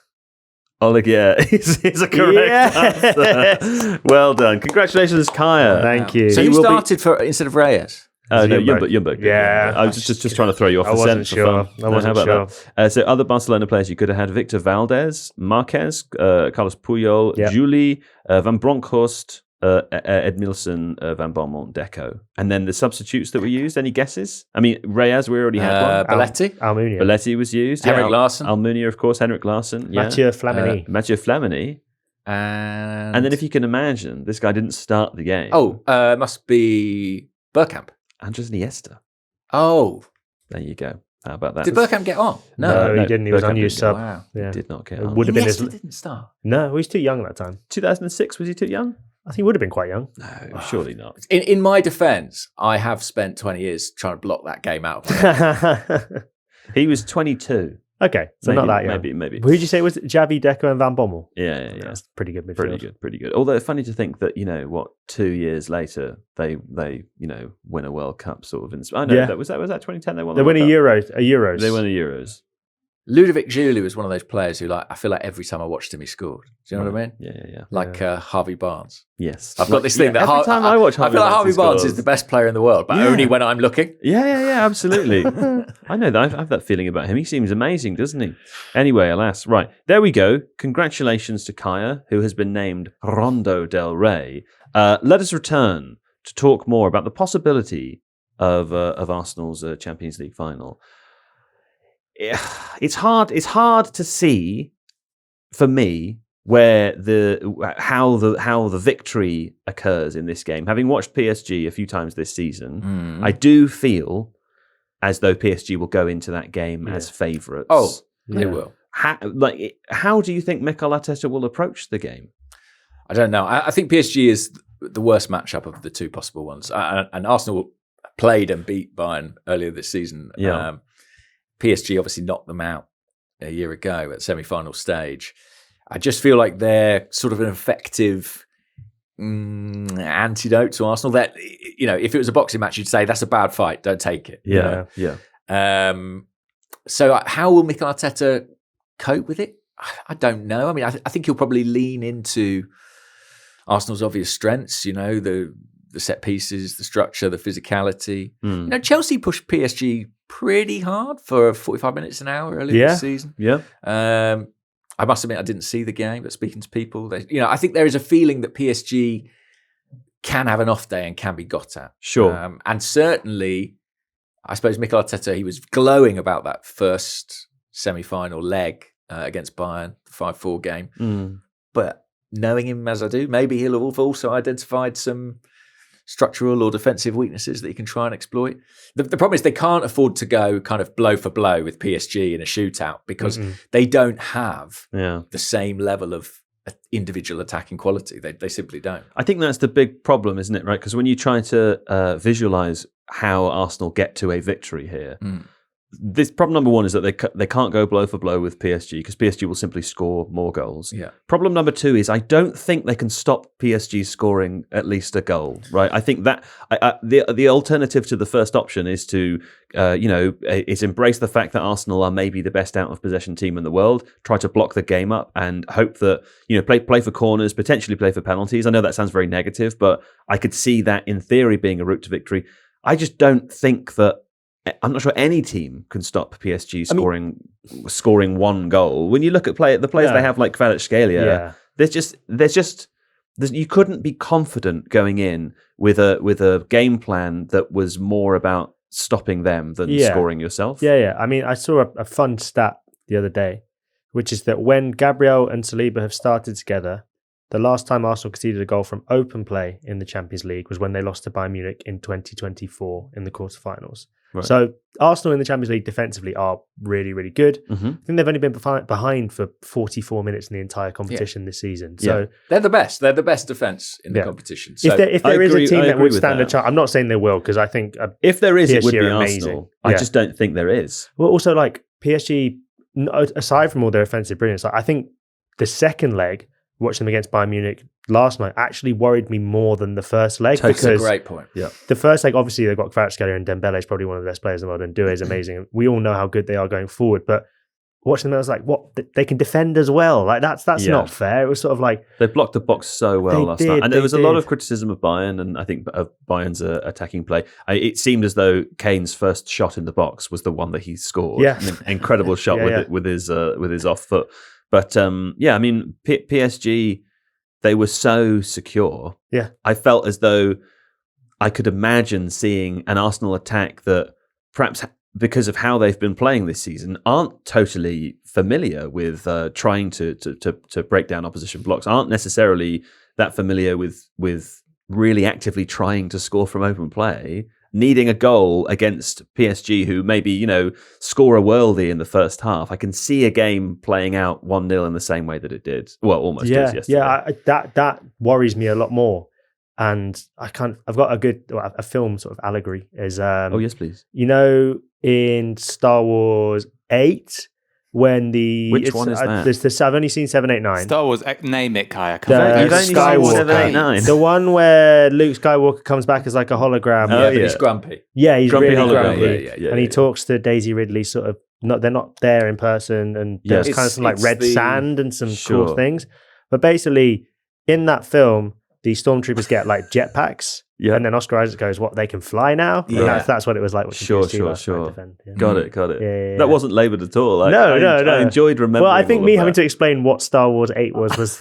Speaker 1: Oleguer is a correct answer. Well done. Congratulations, Kaya.
Speaker 2: Thank you.
Speaker 3: So you started for instead of Reyes?
Speaker 1: No, Ljungberg.
Speaker 2: Yeah.
Speaker 1: I was just trying to throw you off the scent for fun.
Speaker 2: I wasn't sure.
Speaker 1: So other Barcelona players, you could have had Victor Valdez, Marquez, Carlos Puyol, Juli, Van Bronckhorst, Edmilson, Van Bommel, Deco. And then the substitutes that were used, any guesses? I mean, Reyes, we already had one.
Speaker 2: Almunia.
Speaker 1: Balletti was used.
Speaker 3: Henrik Larsson.
Speaker 1: Almunia, of course. Henrik Larsson.
Speaker 2: Mathieu Flamini.
Speaker 1: Mathieu Flamini. And then if you can imagine, this guy didn't start the game.
Speaker 3: Must be Bergkamp.
Speaker 1: Andres Iniesta.
Speaker 3: Oh.
Speaker 1: There you go. How about that?
Speaker 3: Did Bergkamp get on?
Speaker 2: No, he didn't. He was unused sub.
Speaker 3: Wow.
Speaker 1: Yeah. He did not get on.
Speaker 2: Would have been
Speaker 3: didn't start.
Speaker 2: No, he was too young at that time.
Speaker 1: 2006, was he too young?
Speaker 2: I think he would have been quite young.
Speaker 1: No, surely not.
Speaker 3: In my defence, I have spent 20 years trying to block that game out.
Speaker 1: He was 22.
Speaker 2: Okay, so not that young.
Speaker 1: Maybe.
Speaker 2: Who did you say was Xavi, Deco, and Van Bommel?
Speaker 1: Yeah.
Speaker 2: That's pretty good midfield.
Speaker 1: Pretty good. Although it's funny to think that 2 years later they win a World Cup sort of. I know was that 2010 they won.
Speaker 2: They win a Euros.
Speaker 1: They won a Euros.
Speaker 3: Ludovic Giuly was one of those players who, I feel like every time I watched him, he scored. Do you know what I mean?
Speaker 1: Yeah.
Speaker 3: Like Harvey Barnes.
Speaker 1: Yes.
Speaker 3: I've got this thing that
Speaker 1: every time I watch Harvey
Speaker 3: I feel like Harvey Barnes
Speaker 1: scores.
Speaker 3: is the best player in the world, but only when I'm looking.
Speaker 1: Yeah, absolutely. I know that. I have that feeling about him. He seems amazing, doesn't he? Anyway, alas. Right. There we go. Congratulations to Kaya, who has been named Rondo del Rey. Let us return to talk more about the possibility of Arsenal's Champions League final. It's hard to see for me how the victory occurs in this game. Having watched PSG a few times this season, I do feel as though PSG will go into that game as favourites.
Speaker 3: Oh, they will.
Speaker 1: How do you think Mikel Arteta will approach the game?
Speaker 3: I don't know. I think PSG is the worst matchup of the two possible ones. And Arsenal played and beat Bayern earlier this season.
Speaker 1: Yeah.
Speaker 3: PSG obviously knocked them out a year ago at semi-final stage. I just feel like they're sort of an effective antidote to Arsenal. That, if it was a boxing match, you'd say that's a bad fight. Don't take it.
Speaker 1: Yeah.
Speaker 3: So how will Mikel Arteta cope with it? I don't know. I mean, I think he'll probably lean into Arsenal's obvious strengths. The set pieces, the structure, the physicality. Chelsea pushed PSG pretty hard for 45 minutes an hour earlier this season.
Speaker 1: Yeah.
Speaker 3: I must admit I didn't see the game, but speaking to people, I think there is a feeling that PSG can have an off day and can be got at.
Speaker 1: Sure.
Speaker 3: And certainly, I suppose Mikel Arteta, he was glowing about that first semi-final leg against Bayern, the 5-4 game. But knowing him as I do, maybe he'll have also identified some structural or defensive weaknesses that he can try and exploit. The problem is they can't afford to go kind of blow for blow with PSG in a shootout because they don't have the same level of individual attacking quality. They simply don't.
Speaker 1: I think that's the big problem, isn't it? Right? Because when you try to visualize how Arsenal get to a victory here, this problem number one is that they can't go blow for blow with PSG because PSG will simply score more goals.
Speaker 3: Yeah.
Speaker 1: Problem number two is I don't think they can stop PSG scoring at least a goal. Right. I think that the alternative to the first option is to is embrace the fact that Arsenal are maybe the best out of possession team in the world. Try to block the game up and hope that play for corners, potentially play for penalties. I know that sounds very negative, but I could see that in theory being a route to victory. I just don't think that. I'm not sure any team can stop PSG scoring one goal. When you look at the players they have like Kvaratskhelia, you couldn't be confident going in with a game plan that was more about stopping them than scoring yourself.
Speaker 2: Yeah. I mean, I saw a fun stat the other day, which is that when Gabriel and Saliba have started together, the last time Arsenal conceded a goal from open play in the Champions League was when they lost to Bayern Munich in 2024 in the quarterfinals.
Speaker 1: Right.
Speaker 2: So Arsenal in the Champions League defensively are really, really good. I think they've only been behind for 44 minutes in the entire competition this season. So
Speaker 3: they're the best. They're the best defence in the competition. So
Speaker 2: if there is a team that would stand a chance, I'm not saying they will, because I think
Speaker 1: if there is,
Speaker 2: PSG
Speaker 1: it would be
Speaker 2: amazing.
Speaker 1: Arsenal. I just don't think there is.
Speaker 2: Well, also like PSG, aside from all their offensive brilliance, I think the second leg, watching them against Bayern Munich last night, actually worried me more than the first leg.
Speaker 3: That's a great point.
Speaker 1: Yeah,
Speaker 2: the first leg, obviously they've got Kvaratskhelia and Dembele is probably one of the best players in the world, and Doué is amazing. We all know how good they are going forward, but watching them, I was like, what? They can defend as well. Like that's not fair. It was sort of like
Speaker 1: they blocked the box so well last night, and there was a lot of criticism of Bayern, and I think of Bayern's attacking play. It seemed as though Kane's first shot in the box was the one that he scored.
Speaker 2: Yeah,
Speaker 1: an incredible shot with his off foot. But I mean, PSG, they were so secure.
Speaker 2: Yeah,
Speaker 1: I felt as though I could imagine seeing an Arsenal attack that perhaps, because of how they've been playing this season, aren't totally familiar with trying to break down opposition blocks, aren't necessarily that familiar with really actively trying to score from open play, needing a goal against PSG, who maybe, score a worldie in the first half. I can see a game playing out 1-0 in the same way that it did. Well, almost did yesterday.
Speaker 2: Yeah, that worries me a lot more. And I've got a film sort of allegory is
Speaker 1: oh yes, please.
Speaker 2: In Star Wars 8, when
Speaker 1: which one is that?
Speaker 2: I've only seen 7, 8, 9.
Speaker 4: Star Wars, name it, Kaya.
Speaker 1: You've only seen 7, 8, 9.
Speaker 2: The one where Luke Skywalker comes back as like a hologram.
Speaker 3: But he's grumpy.
Speaker 2: Yeah, he's
Speaker 1: grumpy
Speaker 2: really
Speaker 1: hologram.
Speaker 2: grumpy. And he talks to Daisy Ridley sort of, they're not there in person, and there's kind of some like red sand and some cool things. But basically, in that film, the stormtroopers get like jetpacks. Yeah. And then Oscar Isaac goes, what, they can fly now?
Speaker 1: Yeah.
Speaker 2: That's what it was like.
Speaker 1: Sure.
Speaker 2: Yeah.
Speaker 1: Got it.
Speaker 2: Yeah.
Speaker 1: That wasn't laboured at all.
Speaker 2: No.
Speaker 1: I enjoyed remembering.
Speaker 2: Well, I think me having to explain what Star Wars 8 was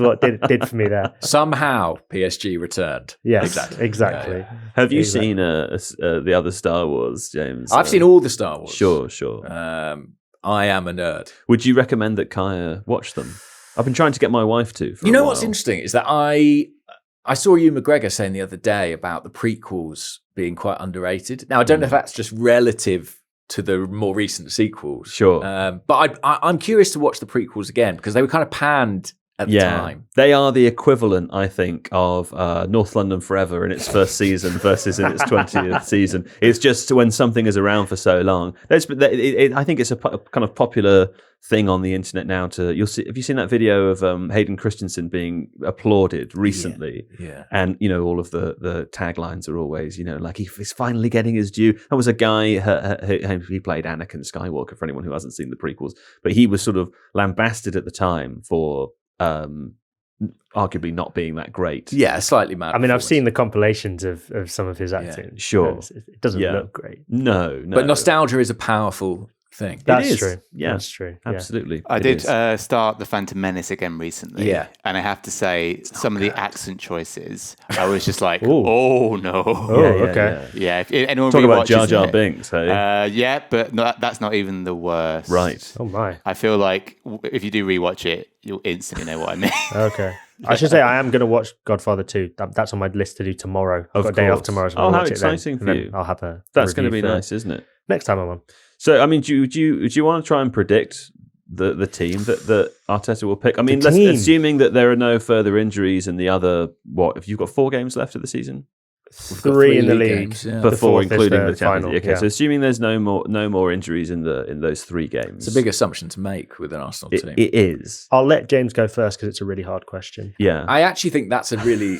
Speaker 2: what did for me there.
Speaker 3: Somehow PSG returned.
Speaker 2: Yes, exactly.
Speaker 1: Yeah. Have you seen the other Star Wars, James?
Speaker 3: I've seen all the Star Wars.
Speaker 1: Sure.
Speaker 3: I am a nerd.
Speaker 1: Would you recommend that Kaya watch them? I've been trying to get my wife to.
Speaker 3: What's interesting is that I saw Ewan McGregor saying the other day about the prequels being quite underrated. Now, I don't know if that's just relative to the more recent sequels.
Speaker 1: Sure.
Speaker 3: But I'm curious to watch the prequels again, because they were kind of panned at the time.
Speaker 1: They are the equivalent, I think, of North London Forever in its first season versus in its 20th season. It's just when something is around for so long. I think it's a kind of popular thing on the internet now. You'll see. Have you seen that video of Hayden Christensen being applauded recently?
Speaker 3: Yeah.
Speaker 1: And all of the taglines are always, like he's finally getting his due. That was a guy. He played Anakin Skywalker, for anyone who hasn't seen the prequels, but he was sort of lambasted at the time for arguably not being that great.
Speaker 3: Yeah, slightly mad.
Speaker 2: I mean, I've seen the compilations of some of his acting.
Speaker 1: Yeah, sure.
Speaker 2: It doesn't look great.
Speaker 1: No.
Speaker 3: But nostalgia is a powerful thing.
Speaker 2: That's true.
Speaker 1: Yeah,
Speaker 2: that's true.
Speaker 1: Absolutely.
Speaker 4: I did start The Phantom Menace again recently.
Speaker 3: Yeah.
Speaker 4: And I have to say, some of the accent choices, I was just like,
Speaker 2: Ooh.
Speaker 4: oh no.
Speaker 2: Oh, okay.
Speaker 4: Yeah. If anyone
Speaker 1: talk about Jar
Speaker 4: rewatches
Speaker 1: Jar
Speaker 4: it,
Speaker 1: Binks, hey?
Speaker 4: yeah, but that's not even the worst.
Speaker 1: Right.
Speaker 2: Oh my.
Speaker 4: I feel like if you do rewatch it, you'll instantly know what I mean.
Speaker 2: Okay. I should say I am going to watch Godfather 2. That's on my list to do tomorrow. I've got a day off tomorrow. So I'll
Speaker 1: how
Speaker 2: watch
Speaker 1: exciting
Speaker 2: it then,
Speaker 1: for
Speaker 2: and
Speaker 1: you.
Speaker 2: I'll have a
Speaker 1: That's going to be nice, isn't it?
Speaker 2: Next time I'm on.
Speaker 1: So, I mean, do you want to try and predict the team that Arteta will pick? I mean, assuming that there are no further injuries in the other, if you've got 4 games left of the season?
Speaker 2: 3 in the league
Speaker 3: games, yeah.
Speaker 1: Before including the Champions
Speaker 2: final.
Speaker 1: League. Okay, so assuming there's no more injuries in those 3 games.
Speaker 3: It's a big assumption to make with an Arsenal team.
Speaker 1: It is.
Speaker 2: I'll let James go first because it's a really hard question.
Speaker 1: Yeah.
Speaker 3: I actually think that's a really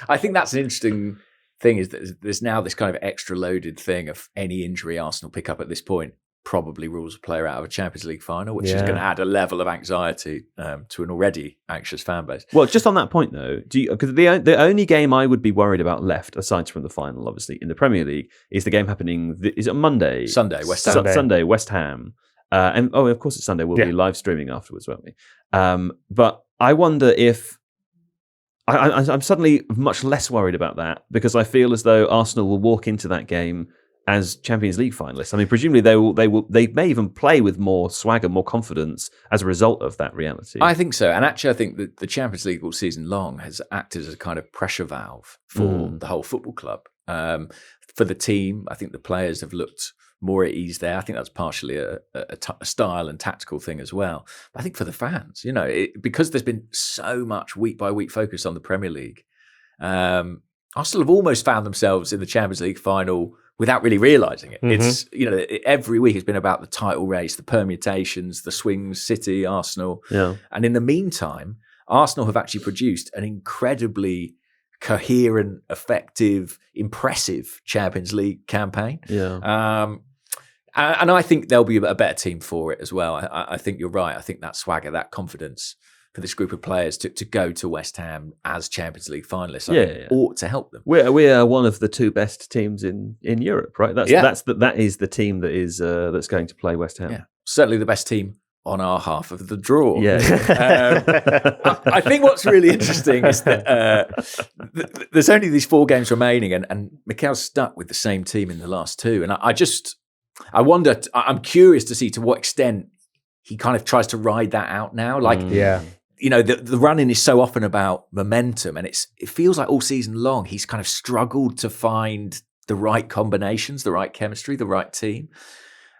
Speaker 3: I think that's an interesting thing, is that there's now this kind of extra loaded thing of any injury Arsenal pick up at this point probably rules a player out of a Champions League final, which is going to add a level of anxiety to an already anxious fan base.
Speaker 1: Well, just on that point though, because the only game I would be worried about left, aside from the final, obviously in the Premier League, is the game happening. Is it Monday?
Speaker 3: Sunday, West Ham.
Speaker 1: Sunday, West Ham. And of course it's Sunday. We'll be live streaming afterwards, won't we? But I wonder if I'm suddenly much less worried about that, because I feel as though Arsenal will walk into that game as Champions League finalists. I mean, presumably they may even play with more swagger, more confidence as a result of that reality.
Speaker 3: I think so. And actually, I think that the Champions League all season long has acted as a kind of pressure valve for the whole football club. For the team, I think the players have looked more at ease there. I think that's partially a style and tactical thing as well. But I think for the fans, because there's been so much week by week focus on the Premier League, Arsenal have almost found themselves in the Champions League final without really realising it. Mm-hmm. It's every week has been about the title race, the permutations, the swings, City, Arsenal.
Speaker 1: Yeah.
Speaker 3: And in the meantime, Arsenal have actually produced an incredibly coherent, effective, impressive Champions League campaign.
Speaker 1: Yeah.
Speaker 3: And I think they'll be a better team for it as well. I think you're right. I think that swagger, that confidence for this group of players to go to West Ham as Champions League finalists, I think ought to help them.
Speaker 1: We are one of the two best teams in Europe, right? That is the team that is that's going to play West Ham.
Speaker 3: Yeah, certainly the best team on our half of the draw.
Speaker 1: Yeah.
Speaker 3: I think what's really interesting is that there's only these 4 games remaining, and Mikel's stuck with the same team in the last 2. And I wonder, I'm curious to see to what extent he kind of tries to ride that out now. The running is so often about momentum, and it feels like all season long he's kind of struggled to find the right combinations, the right chemistry, the right team.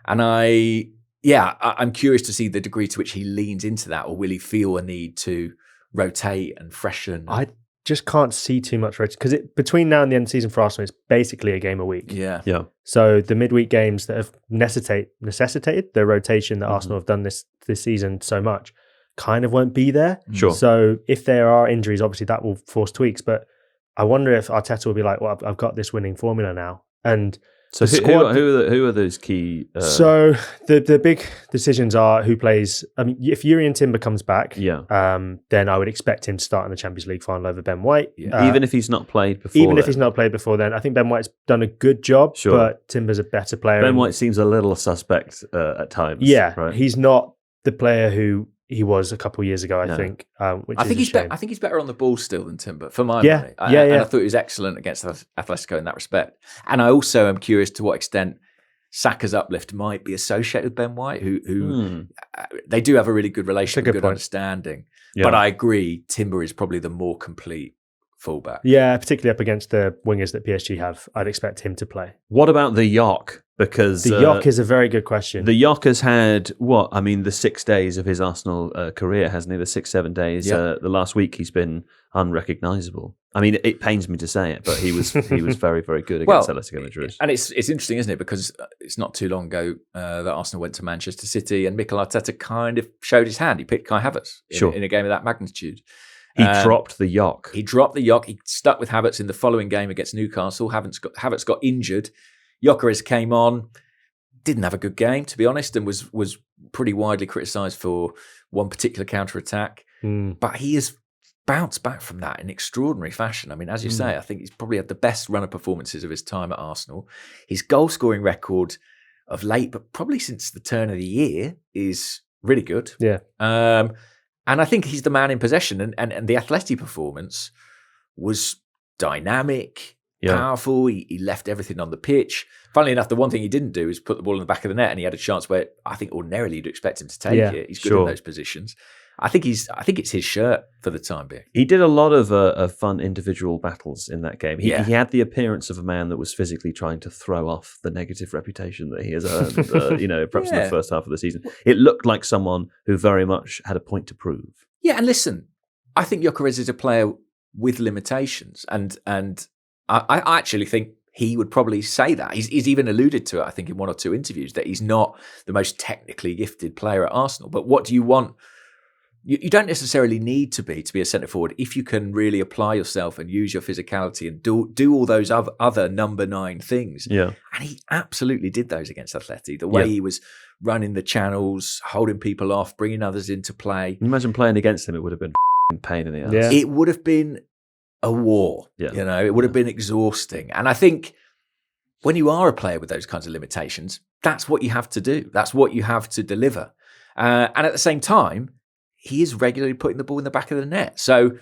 Speaker 3: And I'm curious to see the degree to which he leans into that, or will he feel a need to rotate and freshen?
Speaker 2: I just can't see too much rotation because between now and the end of the season for Arsenal, it's basically a game a week.
Speaker 3: Yeah.
Speaker 2: So the midweek games that have necessitated the rotation that Arsenal have done this season so much kind of won't be there.
Speaker 1: Sure.
Speaker 2: So if there are injuries, obviously that will force tweaks. But I wonder if Arteta will be like, well, I've got this winning formula now. And
Speaker 1: so who are those key?
Speaker 2: So the big decisions are who plays. I mean, if Yuri and Timber comes back, then I would expect him to start in the Champions League final over Ben White.
Speaker 1: Yeah. Even if he's not played before.
Speaker 2: Even if he's not played before then. I think Ben White's done a good job, but Timber's a better player.
Speaker 1: Ben White seems a little suspect at times.
Speaker 2: Yeah,
Speaker 1: right?
Speaker 2: He's not the player who he was a couple of years ago, I think. Which
Speaker 3: I think
Speaker 2: is a shame.
Speaker 3: I think he's better on the ball still than Timber, for my
Speaker 2: Yeah.
Speaker 3: money.
Speaker 2: And
Speaker 3: I thought he was excellent against Atletico in that respect. And I also am curious to what extent Saka's uplift might be associated with Ben White, who they do have a really good relationship, good understanding. Yeah. But I agree, Timber is probably the more complete fullback.
Speaker 2: Yeah, particularly up against the wingers that PSG have. I'd expect him to play.
Speaker 1: What about the Yock? Because
Speaker 2: the Yock is a very good question.
Speaker 1: The Yock has had the 6 days of his Arsenal career, hasn't he? The 6-7 days. The last week he's been unrecognisable. I mean, it pains me to say it, but he was very, very good against Atlético Madrid.
Speaker 3: And it's interesting, isn't it? Because it's not too long ago that Arsenal went to Manchester City, and Mikel Arteta kind of showed his hand. He picked Kai Havertz in a game of that magnitude.
Speaker 1: He dropped the Yock.
Speaker 3: He stuck with Havertz in the following game against Newcastle. Havertz got injured. Gyökeres came on, didn't have a good game, to be honest, and was pretty widely criticised for one particular counter-attack. But he has bounced back from that in extraordinary fashion. I mean, as you say, I think he's probably had the best run of performances of his time at Arsenal. His goal-scoring record of late, but probably since the turn of the year, is really good.
Speaker 2: Yeah.
Speaker 3: And I think he's the man in possession. And the Atleti performance was dynamic, powerful. He left everything on the pitch. Funnily enough, the one thing he didn't do is put the ball in the back of the net, and he had a chance where I think ordinarily you'd expect him to take it. He's good in those positions. I think it's his shirt for the time being.
Speaker 1: He did a lot of fun individual battles in that game. He had the appearance of a man that was physically trying to throw off the negative reputation that he has earned, perhaps in the first half of the season. It looked like someone who very much had a point to prove.
Speaker 3: Yeah, and listen, I think Gyökeres is a player with limitations, and I actually think he would probably say that. He's even alluded to it, I think, in 1 or 2 interviews, that he's not the most technically gifted player at Arsenal. But what do you want? You don't necessarily need to be a centre forward if you can really apply yourself and use your physicality and do all those other number 9 things.
Speaker 1: Yeah.
Speaker 3: And he absolutely did those against Atleti. The way he was running the channels, holding people off, bringing others into play.
Speaker 1: Can you imagine playing against him? It would have been pain in the ass.
Speaker 2: Yeah.
Speaker 3: It would have been a war.
Speaker 1: Yeah.
Speaker 3: It would have been exhausting. And I think when you are a player with those kinds of limitations, that's what you have to do. That's what you have to deliver. And at the same time, he is regularly putting the ball in the back of the net. So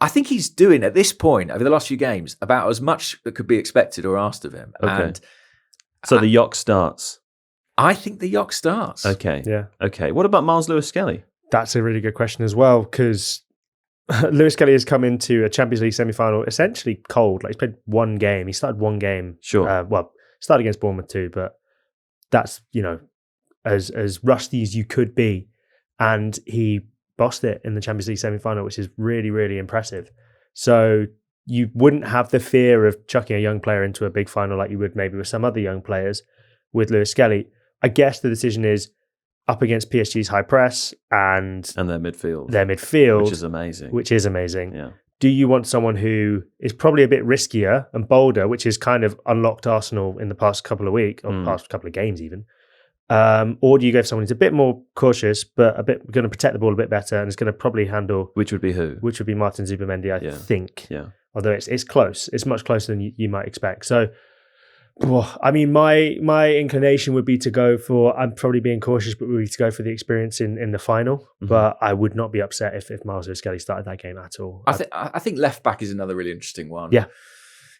Speaker 3: I think he's doing, at this point, over the last few games, about as much that could be expected or asked of him.
Speaker 1: Okay.
Speaker 3: And
Speaker 1: so the Yock starts.
Speaker 3: I think the Yock starts.
Speaker 1: Okay.
Speaker 2: Yeah.
Speaker 1: Okay. What about Miles Lewis-Skelly?
Speaker 2: That's a really good question as well, because Lewis Kelly has come into a Champions League semi-final essentially cold. Like he's played one game. He started one game.
Speaker 1: Sure.
Speaker 2: Started against Bournemouth too, but that's, as rusty as you could be. And he bossed it in the Champions League semi-final, which is really, really impressive. So you wouldn't have the fear of chucking a young player into a big final like you would maybe with some other young players with Lewis Kelly. I guess the decision is up against PSG's high press and
Speaker 1: their midfield. Which is amazing. Yeah.
Speaker 2: Do you want someone who is probably a bit riskier and bolder, which has kind of unlocked Arsenal in the past couple of weeks, or past couple of games even? Or do you go for someone who's a bit more cautious, but going to protect the ball a bit better and is going to probably handle...
Speaker 1: Which would be who?
Speaker 2: Which would be Martin Zubimendi, I think.
Speaker 1: Yeah.
Speaker 2: Although it's close. It's much closer than you might expect. So, I mean, my inclination would be to go for... I'm probably being cautious, but would be to go for the experience in the final. Mm-hmm. But I would not be upset if Miles Lewis-Kelly started that game at all.
Speaker 3: I think left-back is another really interesting one.
Speaker 2: Yeah.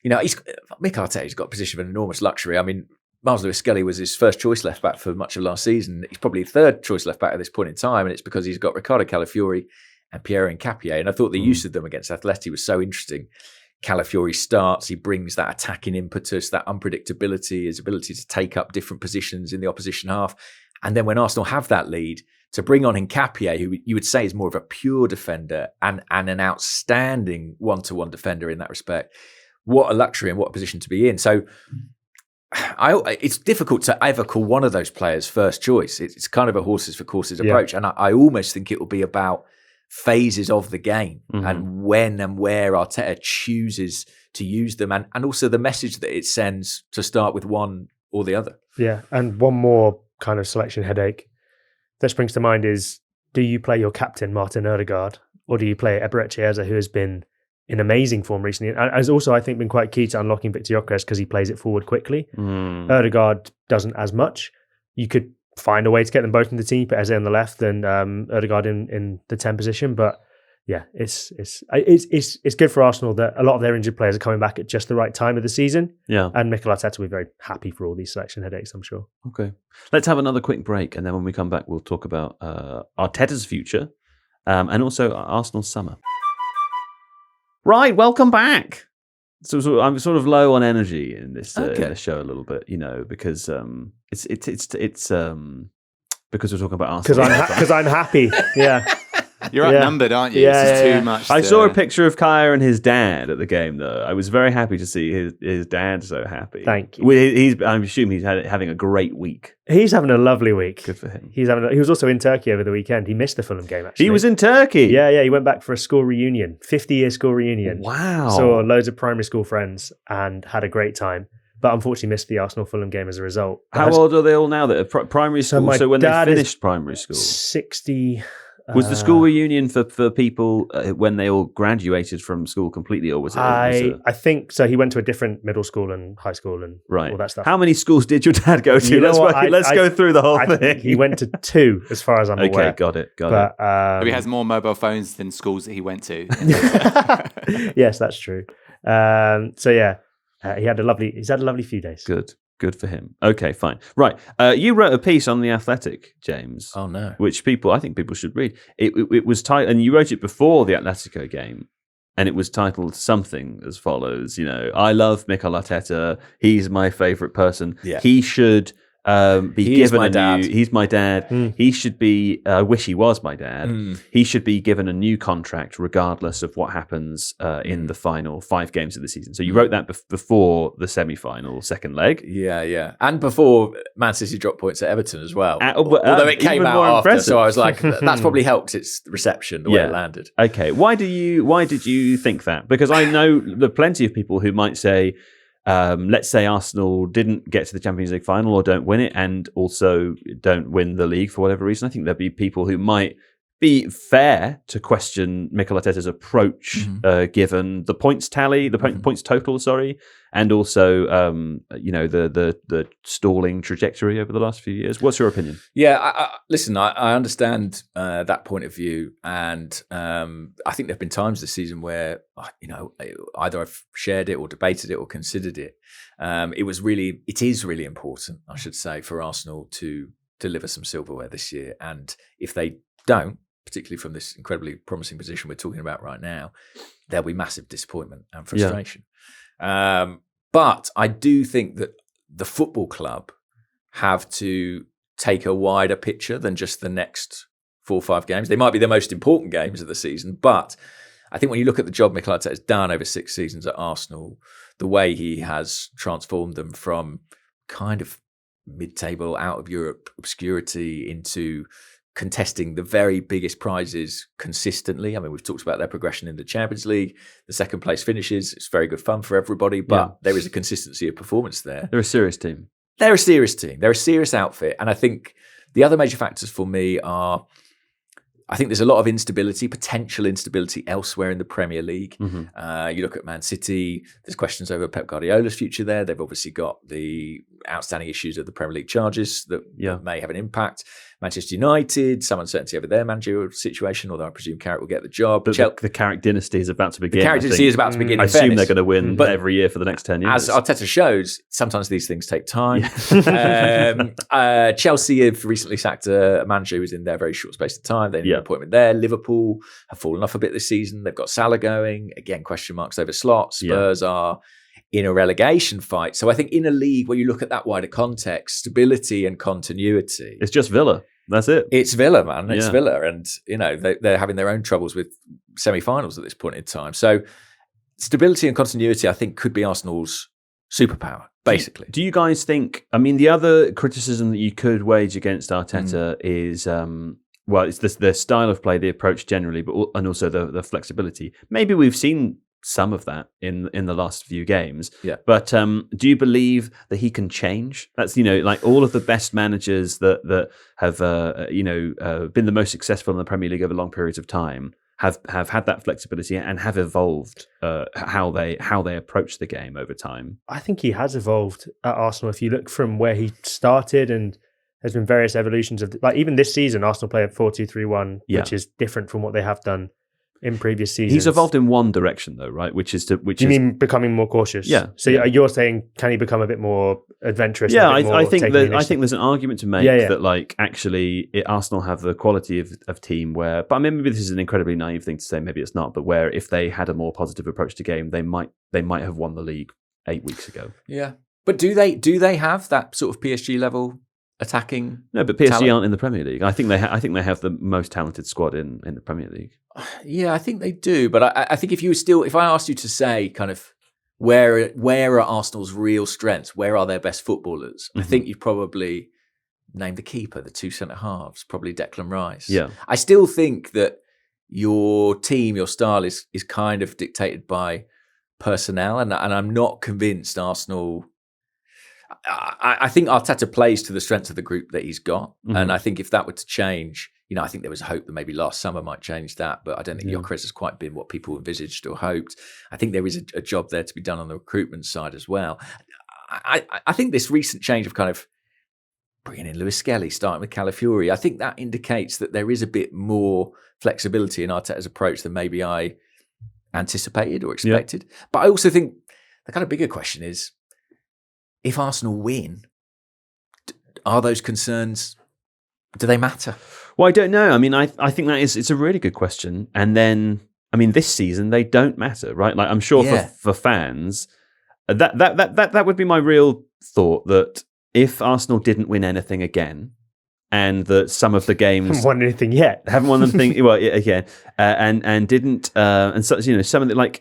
Speaker 3: Mikel Arteta's got a position of enormous luxury. I mean, Miles Lewis-Kelly was his first choice left-back for much of last season. He's probably third choice left-back at this point in time, and it's because he's got Ricardo Calafiori and Pierre Nkapie. And I thought the use of them against Atleti was so interesting. Calafiori starts, he brings that attacking impetus, that unpredictability, his ability to take up different positions in the opposition half. And then when Arsenal have that lead, to bring on Nkapie, who you would say is more of a pure defender and an outstanding one-to-one defender in that respect. What a luxury and what a position to be in. So it's difficult to ever call one of those players first choice. It's kind of a horses for courses approach. And I almost think it will be about phases of the game and when and where Arteta chooses to use them and also the message that it sends to start with one or the other.
Speaker 2: Yeah, and one more kind of selection headache that springs to mind is, do you play your captain, Martin Ødegaard, or do you play Eberechi Eze, who has been in amazing form recently and has also, I think, been quite key to unlocking Victor Gyökeres because he plays it forward quickly. Ødegaard doesn't as much. You could find a way to get them both in the team, put Eze on the left and Ødegaard in the 10 position. But yeah, it's good for Arsenal that a lot of their injured players are coming back at just the right time of the season.
Speaker 1: Yeah.
Speaker 2: And Mikel Arteta will be very happy for all these selection headaches, I'm sure.
Speaker 1: Okay. Let's have another quick break. And then when we come back, we'll talk about Arteta's future and also Arsenal's summer. Right. Welcome back. So I'm sort of low on energy in this show a little bit, because it's because we're talking about Arsenal.
Speaker 2: Because I'm happy. Yeah.
Speaker 4: You're outnumbered, aren't you?
Speaker 2: Yeah,
Speaker 4: it's too much.
Speaker 1: I saw a picture of Kaya and his dad at the game, though. I was very happy to see his dad so happy.
Speaker 2: Thank you.
Speaker 1: I'm assuming he's having a great week.
Speaker 2: He's having a lovely week.
Speaker 1: Good for him.
Speaker 2: He was also in Turkey over the weekend. He missed the Fulham game, actually.
Speaker 1: He was in Turkey?
Speaker 2: Yeah. He went back for a school reunion, 50-year school reunion.
Speaker 1: Wow.
Speaker 2: Saw loads of primary school friends and had a great time. But unfortunately missed the Arsenal-Fulham game as a result.
Speaker 1: How old are they all now? That are primary school? So when they finished primary school?
Speaker 2: 60...
Speaker 1: Was the school reunion for people when they all graduated from school completely, or was it?
Speaker 2: I think so. He went to a different middle school and high school and all that stuff.
Speaker 1: How many schools did your dad go to? Let's go through the whole thing.
Speaker 2: He went to 2, as far as I'm aware.
Speaker 1: Okay, got it.
Speaker 4: So he has more mobile phones than schools that he went to.
Speaker 2: Yes, that's true. He had a lovely few days.
Speaker 1: Good for him. Okay, fine. Right. You wrote a piece on The Athletic, James.
Speaker 3: Oh, no.
Speaker 1: Which I think people should read. It was titled, and you wrote it before the Atletico game, and it was titled something as follows, I love Mikel Arteta. He's my favourite person.
Speaker 3: Yeah.
Speaker 1: He should be given
Speaker 3: my dad.
Speaker 1: He's my dad. He should be, I wish he was my dad. He should be given a new contract regardless of what happens in the final 5 games of the season. So you wrote that before the semi-final second leg.
Speaker 3: Yeah. And before Man City dropped points at Everton as well. Although it came out after.
Speaker 1: Impressive.
Speaker 3: So I was like, that's probably helped its reception, the way it landed.
Speaker 1: Okay. Why did you think that? Because I know there are plenty of people who might say, let's say Arsenal didn't get to the Champions League final or don't win it and also don't win the league for whatever reason. I think there'd be people who might be fair to question Mikel Arteta's approach given the points tally, the points total, and also the stalling trajectory over the last few years. What's your opinion?
Speaker 3: Yeah, listen, I understand that point of view, and I think there have been times this season where either I've shared it or debated it or considered it. It is really important, I should say, for Arsenal to deliver some silverware this year, and if they don't, particularly from this incredibly promising position we're talking about right now, there'll be massive disappointment and frustration. But I do think that the football club have to take a wider picture than just the next 4 or 5 games. They might be the most important games of the season, but I think when you look at the job Mikel Arteta has done over 6 seasons at Arsenal, the way he has transformed them from kind of mid-table, out of Europe obscurity into contesting the very biggest prizes consistently. I mean, we've talked about their progression in the Champions League. The second place finishes. It's very good fun for everybody, but there is a consistency of performance there.
Speaker 1: They're a serious team.
Speaker 3: They're a serious team. They're a serious outfit. And I think the other major factors for me are, I think there's a lot of instability, potential instability elsewhere in the Premier League. You look at Man City, there's questions over Pep Guardiola's future there. They've obviously got the outstanding issues of the Premier League charges that may have an impact. Manchester United, some uncertainty over their managerial situation, although I presume Carrick will get the job.
Speaker 1: But the Carrick dynasty is about to begin.
Speaker 3: The Carrick dynasty is about to begin.
Speaker 1: I assume they're going to win every year for the next 10 years.
Speaker 3: As Arteta shows, sometimes these things take time. Chelsea have recently sacked a manager who was in there a very short space of time. They need an appointment there. Liverpool have fallen off a bit this season. They've got Salah going. Again, question marks over slot. Spurs are in a relegation fight. So I think in a league where you look at that wider context, stability and continuity.
Speaker 1: It's just Villa. That's it.
Speaker 3: It's Villa, man. It's Villa. And, you know, they're having their own troubles with semi-finals at this point in time. So stability and continuity, I think, could be Arsenal's superpower, basically.
Speaker 1: Do you guys think, I mean, the other criticism that you could wage against Arteta is, it's the style of play, the approach generally, and also the flexibility. Maybe we've seen some of that in the last few games. But do you believe that he can change? That's, like all of the best managers that have been the most successful in the Premier League over long periods of time have had that flexibility and have evolved how they approach the game over time.
Speaker 2: I think he has evolved at Arsenal. If you look from where he started, and there's been various evolutions of, like, even this season, Arsenal play a 4-2-3-1, which is different from what they have done in previous seasons.
Speaker 1: He's evolved in one direction, though, right? You mean
Speaker 2: becoming more cautious?
Speaker 1: Yeah.
Speaker 2: So you're saying, can he become a bit more adventurous?
Speaker 1: Yeah, I think there's an argument to make that, like, actually, Arsenal have the quality of team where, but I mean, maybe this is an incredibly naive thing to say, maybe it's not, but where if they had a more positive approach to game, they might have won the league 8 weeks ago.
Speaker 3: Yeah, but do they have that sort of PSG level attacking?
Speaker 1: No, but PSG
Speaker 3: talent?
Speaker 1: aren't in the Premier League. I think they have the most talented squad in the Premier League.
Speaker 3: Yeah, I think they do. But I think if I asked you to say kind of where are Arsenal's real strengths, where are their best footballers, I think you'd probably name the keeper, the 2 centre halves, probably Declan Rice.
Speaker 1: Yeah, I
Speaker 3: still think that your team, your style is kind of dictated by personnel, and I'm not convinced Arsenal. I think Arteta plays to the strengths of the group that he's got. And I think if that were to change, I think there was a hope that maybe last summer might change that, but I don't think Gyökeres has quite been what people envisaged or hoped. I think there is a job there to be done on the recruitment side as well. I think this recent change of kind of bringing in Lewis Skelly, starting with Calafiori, I think that indicates that there is a bit more flexibility in Arteta's approach than maybe I anticipated or expected. But I also think the kind of bigger question is, if Arsenal win, are those concerns, do they matter?
Speaker 1: Well, I don't know. I mean, I think it's a really good question. And then, I mean, this season they don't matter, right? Like, I'm sure for fans, that would be my real thought, that if Arsenal didn't win anything again, and that some of the games
Speaker 2: haven't won anything yet,
Speaker 1: and didn't, and so, some of the, like,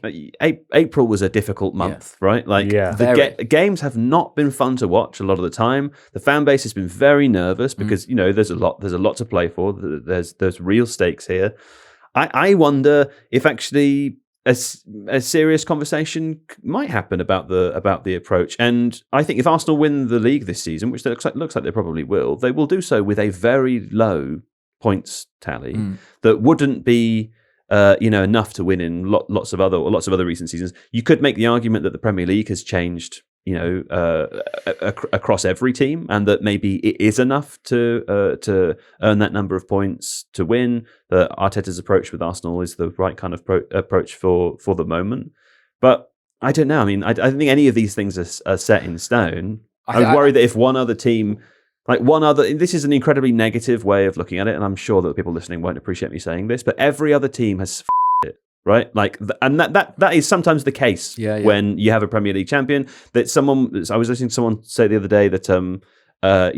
Speaker 1: April was a difficult month, right? Like, the games have not been fun to watch a lot of the time. The fan base has been very nervous because there's a lot to play for. There's real stakes here. I wonder if actually a serious conversation might happen about the approach. And I think if Arsenal win the league this season, which looks like they probably will, they will do so with a very low points tally that wouldn't be enough to win in lots of other recent seasons. You could make the argument that the Premier League has changed across every team, and that maybe it is enough to earn that number of points to win. That Arteta's approach with Arsenal is the right kind of approach for the moment. But I don't know. I mean, I don't think any of these things are set in stone. I worry that if one other team Like one other, this is an incredibly negative way of looking at it, and I'm sure that the people listening won't appreciate me saying this, but every other team has it, right? Like, and that is sometimes the case when you have a Premier League champion. That I was listening to someone say the other day that a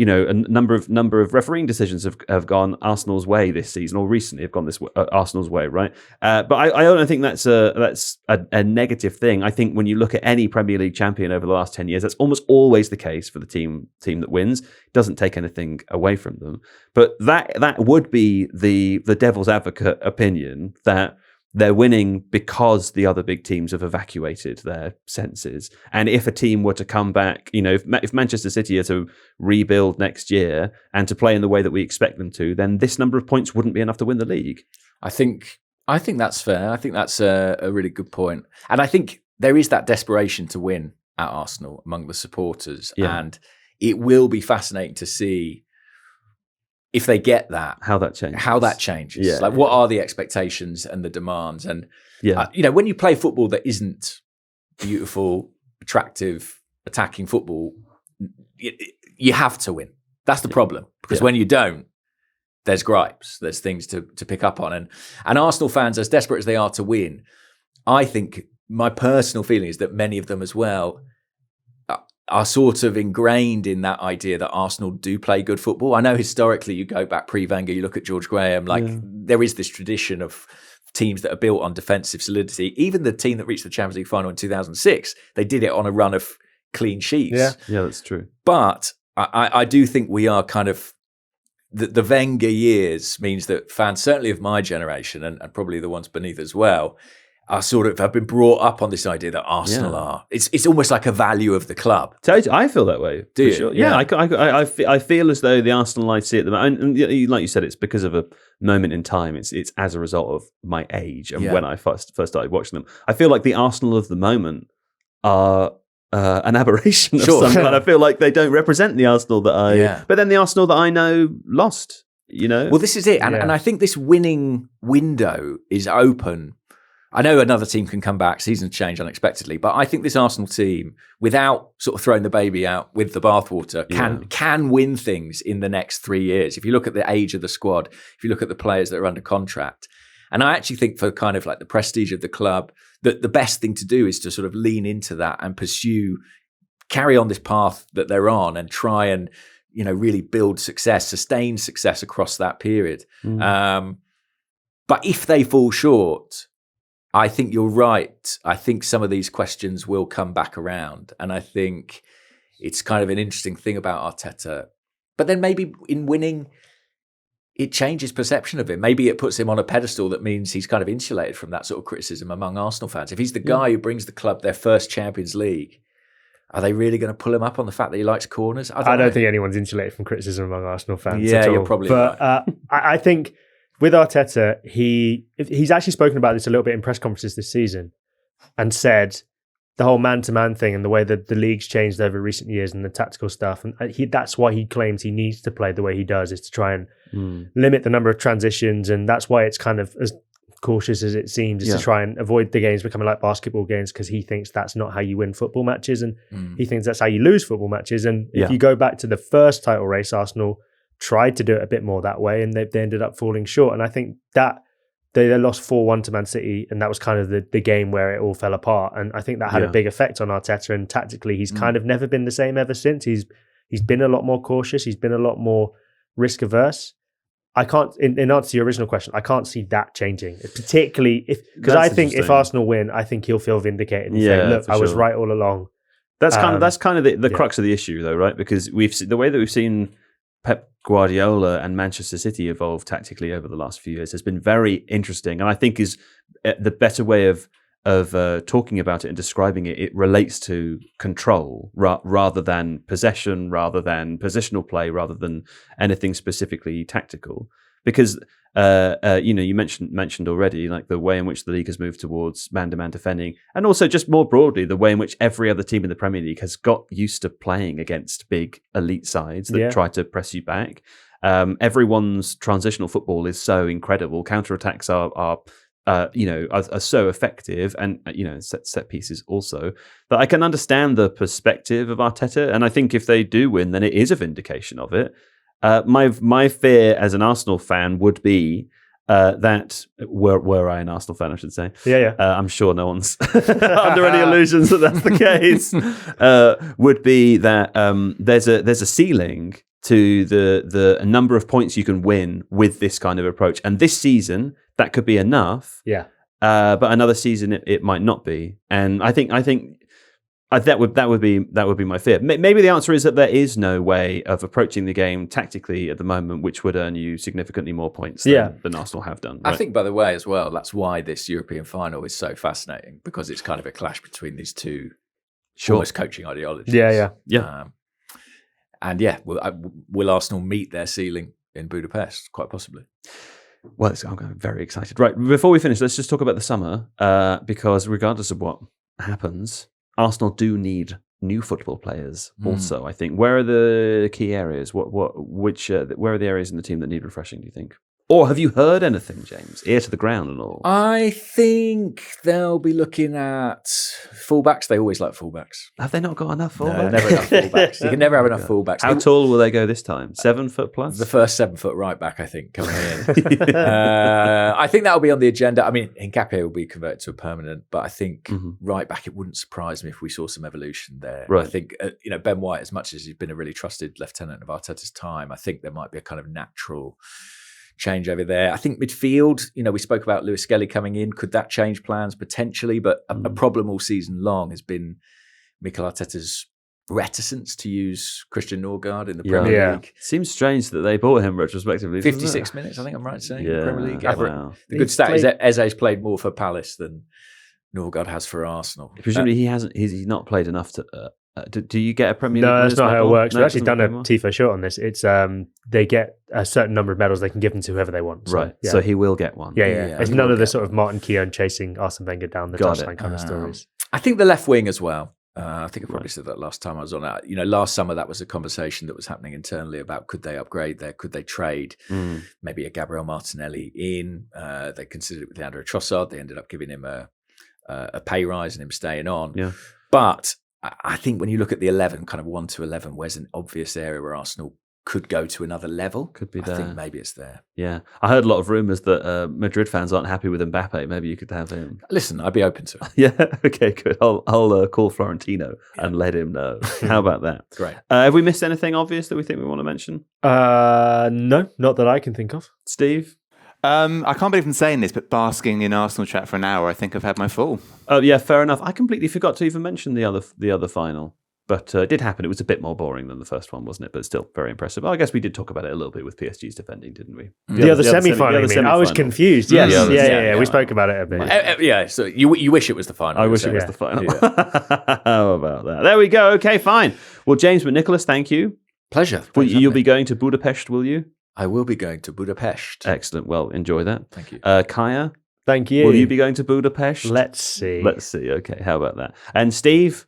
Speaker 1: number of refereeing decisions have gone Arsenal's way this season, or recently have gone Arsenal's way, right? But I don't think that's a negative thing. I think when you look at any Premier League champion over the last 10 years, that's almost always the case for the team that wins. It doesn't take anything away from them. But that would be the devil's advocate opinion, that they're winning because the other big teams have evacuated their senses. And if a team were to come back, if Manchester City are to rebuild next year and to play in the way that we expect them to, then this number of points wouldn't be enough to win the league.
Speaker 3: I think that's fair. I think that's a really good point. And I think there is that desperation to win at Arsenal among the supporters. Yeah. And it will be fascinating to see if they get that, how that changes.
Speaker 1: Yeah,
Speaker 3: what are the expectations and the demands? And when you play football that isn't beautiful, attractive, attacking football, you have to win. That's the problem, because when you don't, there's gripes, there's things to pick up on. And Arsenal fans, as desperate as they are to win, I think my personal feeling is that many of them as well are sort of ingrained in that idea that Arsenal do play good football. I know historically, you go back pre-Wenger, you look at George Graham, there is this tradition of teams that are built on defensive solidity. Even the team that reached the Champions League final in 2006, they did it on a run of clean sheets.
Speaker 1: Yeah, that's true.
Speaker 3: But I do think we are kind of, the Wenger years means that fans, certainly of my generation, and probably the ones beneath as well, are sort of have been brought up on this idea that Arsenal are. It's almost like a value of the club.
Speaker 1: I feel that way.
Speaker 3: Do you?
Speaker 1: Sure. Yeah, I feel as though the Arsenal I see at the moment, and like you said, it's because of a moment in time. It's as a result of my age and when I first started watching them. I feel like the Arsenal of the moment are an aberration of some kind. I feel like they don't represent the Arsenal that I. But then the Arsenal that I know lost.
Speaker 3: Well, this is it, and I think this winning window is open. I know another team can come back, seasons change unexpectedly, but I think this Arsenal team, without sort of throwing the baby out with the bathwater, can win things in the next 3 years. If you look at the age of the squad, if you look at the players that are under contract. And I actually think for kind of like the prestige of the club, that the best thing to do is to sort of lean into that and carry on this path that they're on and try and, really build success, sustain success across that period. But if they fall short, I think you're right. I think some of these questions will come back around. And I think it's kind of an interesting thing about Arteta. But then maybe in winning, it changes perception of him. Maybe it puts him on a pedestal that means he's kind of insulated from that sort of criticism among Arsenal fans. If he's the guy who brings the club their first Champions League, are they really going to pull him up on the fact that he likes corners? I don't
Speaker 2: think anyone's insulated from criticism among Arsenal fans.
Speaker 3: Yeah,
Speaker 2: at all.
Speaker 3: You're probably
Speaker 2: right.
Speaker 3: But
Speaker 2: I think with Arteta, he's actually spoken about this a little bit in press conferences this season and said the whole man-to-man thing and the way that the league's changed over recent years and the tactical stuff. And that's why he claims he needs to play the way he does, is to try and limit the number of transitions. And that's why it's kind of as cautious as it seems, is to try and avoid the games becoming like basketball games, because he thinks that's not how you win football matches. And he thinks that's how you lose football matches. And if you go back to the first title race, Arsenal tried to do it a bit more that way, and they ended up falling short. And I think that they lost 4-1 to Man City, and that was kind of the game where it all fell apart. And I think that had a big effect on Arteta. And tactically, he's kind of never been the same ever since. He's been a lot more cautious. He's been a lot more risk averse. I can't, in answer to your original question, I can't see that changing, particularly because I think if Arsenal win, I think he'll feel vindicated and say, "Look, I was right all along."
Speaker 1: That's kind of the crux of the issue, though, right? Because the way that we've seen Pep Guardiola and Manchester City evolve tactically over the last few years has been very interesting, and I think is the better way of talking about it and describing it. It relates to control rather than possession, rather than positional play, rather than anything specifically tactical. Because you mentioned already, like the way in which the league has moved towards man-to-man defending, and also just more broadly the way in which every other team in the Premier League has got used to playing against big elite sides that try to press you back. Everyone's transitional football is so incredible. Counter-attacks are are so effective, and set pieces also, that I can understand the perspective of Arteta. And I think if they do win, then it is a vindication of it. My fear as an Arsenal fan would be that were I an Arsenal fan, I should say. I'm sure no one's under any illusions that that's the case. Would be that there's a ceiling to the number of points you can win with this kind of approach, and this season that could be enough. But another season it might not be, and I think that would be my fear. Maybe the answer is that there is no way of approaching the game tactically at the moment which would earn you significantly more points than Arsenal have done. Right?
Speaker 3: I think, by the way, as well, that's why this European final is so fascinating, because it's kind of a clash between these two almost coaching ideologies. Will Arsenal meet their ceiling in Budapest? Quite possibly.
Speaker 1: Well, I'm very excited. Right, before we finish, let's just talk about the summer, because regardless of what happens, Arsenal do need new football players. Also, I think. Where are the key areas? Where are the areas in the team that need refreshing, do you think? Or have you heard anything, James? Ear to the ground and all.
Speaker 3: I think they'll be looking at fullbacks. They always like fullbacks.
Speaker 1: Have they not got enough fullbacks?
Speaker 3: No, never enough fullbacks. You can never have enough fullbacks.
Speaker 1: How tall will they go this time? 7 foot plus?
Speaker 3: The first 7 foot right back, I think, coming in. I think that'll be on the agenda. I mean, Nkapé will be converted to a permanent, but I think right back, it wouldn't surprise me if we saw some evolution there.
Speaker 1: Right.
Speaker 3: I think, Ben White, as much as he's been a really trusted lieutenant of Arteta's time, I think there might be a kind of natural change over there. I think midfield, we spoke about Lewis Skelly coming in. Could that change plans? Potentially, but a problem all season long has been Mikel Arteta's reticence to use Christian Norgard in the Premier League.
Speaker 1: Seems strange that they bought him retrospectively.
Speaker 3: 56 minutes, I think I'm right saying, in the Premier League.
Speaker 1: Wow.
Speaker 3: The good stat is that Eze's played more for Palace than Norgard has for Arsenal.
Speaker 1: Presumably he's not played enough to... do you get a Premier League?
Speaker 2: No, that's not how it works.
Speaker 1: No,
Speaker 2: We've actually done a Tifo short on this. It's they get a certain number of medals they can give them to whoever they want. So,
Speaker 1: right. So he will get one.
Speaker 2: Yeah. It's none of the sort of Martin Keown chasing Arsene Wenger down the touchline kind of stories.
Speaker 3: I think the left wing as well. I think I probably said that last time I was on it. Last summer that was a conversation that was happening internally about could they upgrade there, could they trade maybe a Gabriel Martinelli in. They considered it with Leandro Trossard. They ended up giving him a pay rise and him staying on.
Speaker 1: Yeah.
Speaker 3: But I think when you look at the 11, kind of 1 to 11, where's an obvious area where Arsenal could go to another level?
Speaker 1: Could be there.
Speaker 3: I think maybe it's there.
Speaker 1: Yeah. I heard a lot of rumours that Madrid fans aren't happy with Mbappe. Maybe you could have him.
Speaker 3: Listen, I'd be open to it.
Speaker 1: Yeah. Okay, good. I'll call Florentino and let him know. How about that?
Speaker 3: Great.
Speaker 1: Have we missed anything obvious that we think we want to mention?
Speaker 2: No, not that I can think of.
Speaker 1: Steve?
Speaker 4: I can't believe I'm saying this, but basking in Arsenal chat for an hour, I think I've had my full.
Speaker 1: Oh yeah, fair enough. I completely forgot to even mention the other final, but it did happen. It was a bit more boring than the first one, wasn't it? But still very impressive. Well, I guess we did talk about it a little bit with PSG's defending, didn't we?
Speaker 2: The other semi-final. I was confused. Yes, yeah. We spoke about it a bit.
Speaker 3: So you wish it was the final.
Speaker 1: I wish it was the final. Yeah. How about that? There we go. Okay, fine. Well, James McNicholas, thank you.
Speaker 3: Pleasure.
Speaker 1: You'll be going to Budapest, will you?
Speaker 3: I will be going to Budapest.
Speaker 1: Excellent. Well, enjoy that.
Speaker 3: Thank you.
Speaker 1: Kaya?
Speaker 2: Thank you.
Speaker 1: Will you be going to Budapest?
Speaker 2: Let's see.
Speaker 1: Okay, how about that? And Steve?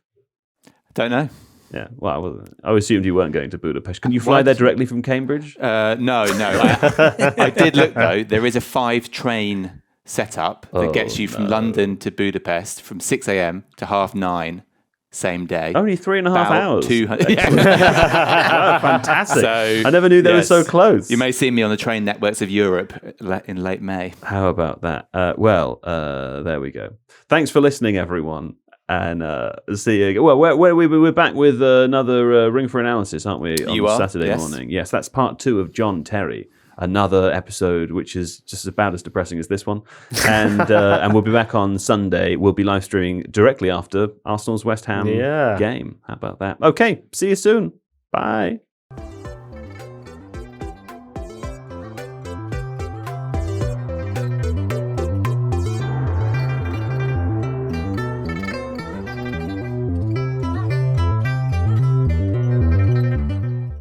Speaker 4: Don't know.
Speaker 1: Yeah, well, I assumed you weren't going to Budapest. Can you fly there directly from Cambridge?
Speaker 4: No. I did look, though. There is a 5-train setup that gets you from London to Budapest from 6 a.m. to 9:30. Same day.
Speaker 1: Only 3.5 hours.
Speaker 4: 200.
Speaker 1: Wow, fantastic. I never knew they were so close.
Speaker 4: You may see me on the train networks of Europe in late May.
Speaker 1: How about that? There we go. Thanks for listening, everyone. And see you. Well, we're back with another Ring for Analysis, aren't we? On Saturday morning. Yes, that's part 2 of John Terry. Another episode which is just about as depressing as this one. And we'll be back on Sunday. We'll be live streaming directly after Arsenal's West Ham game. How about that? Okay, see you soon. Bye.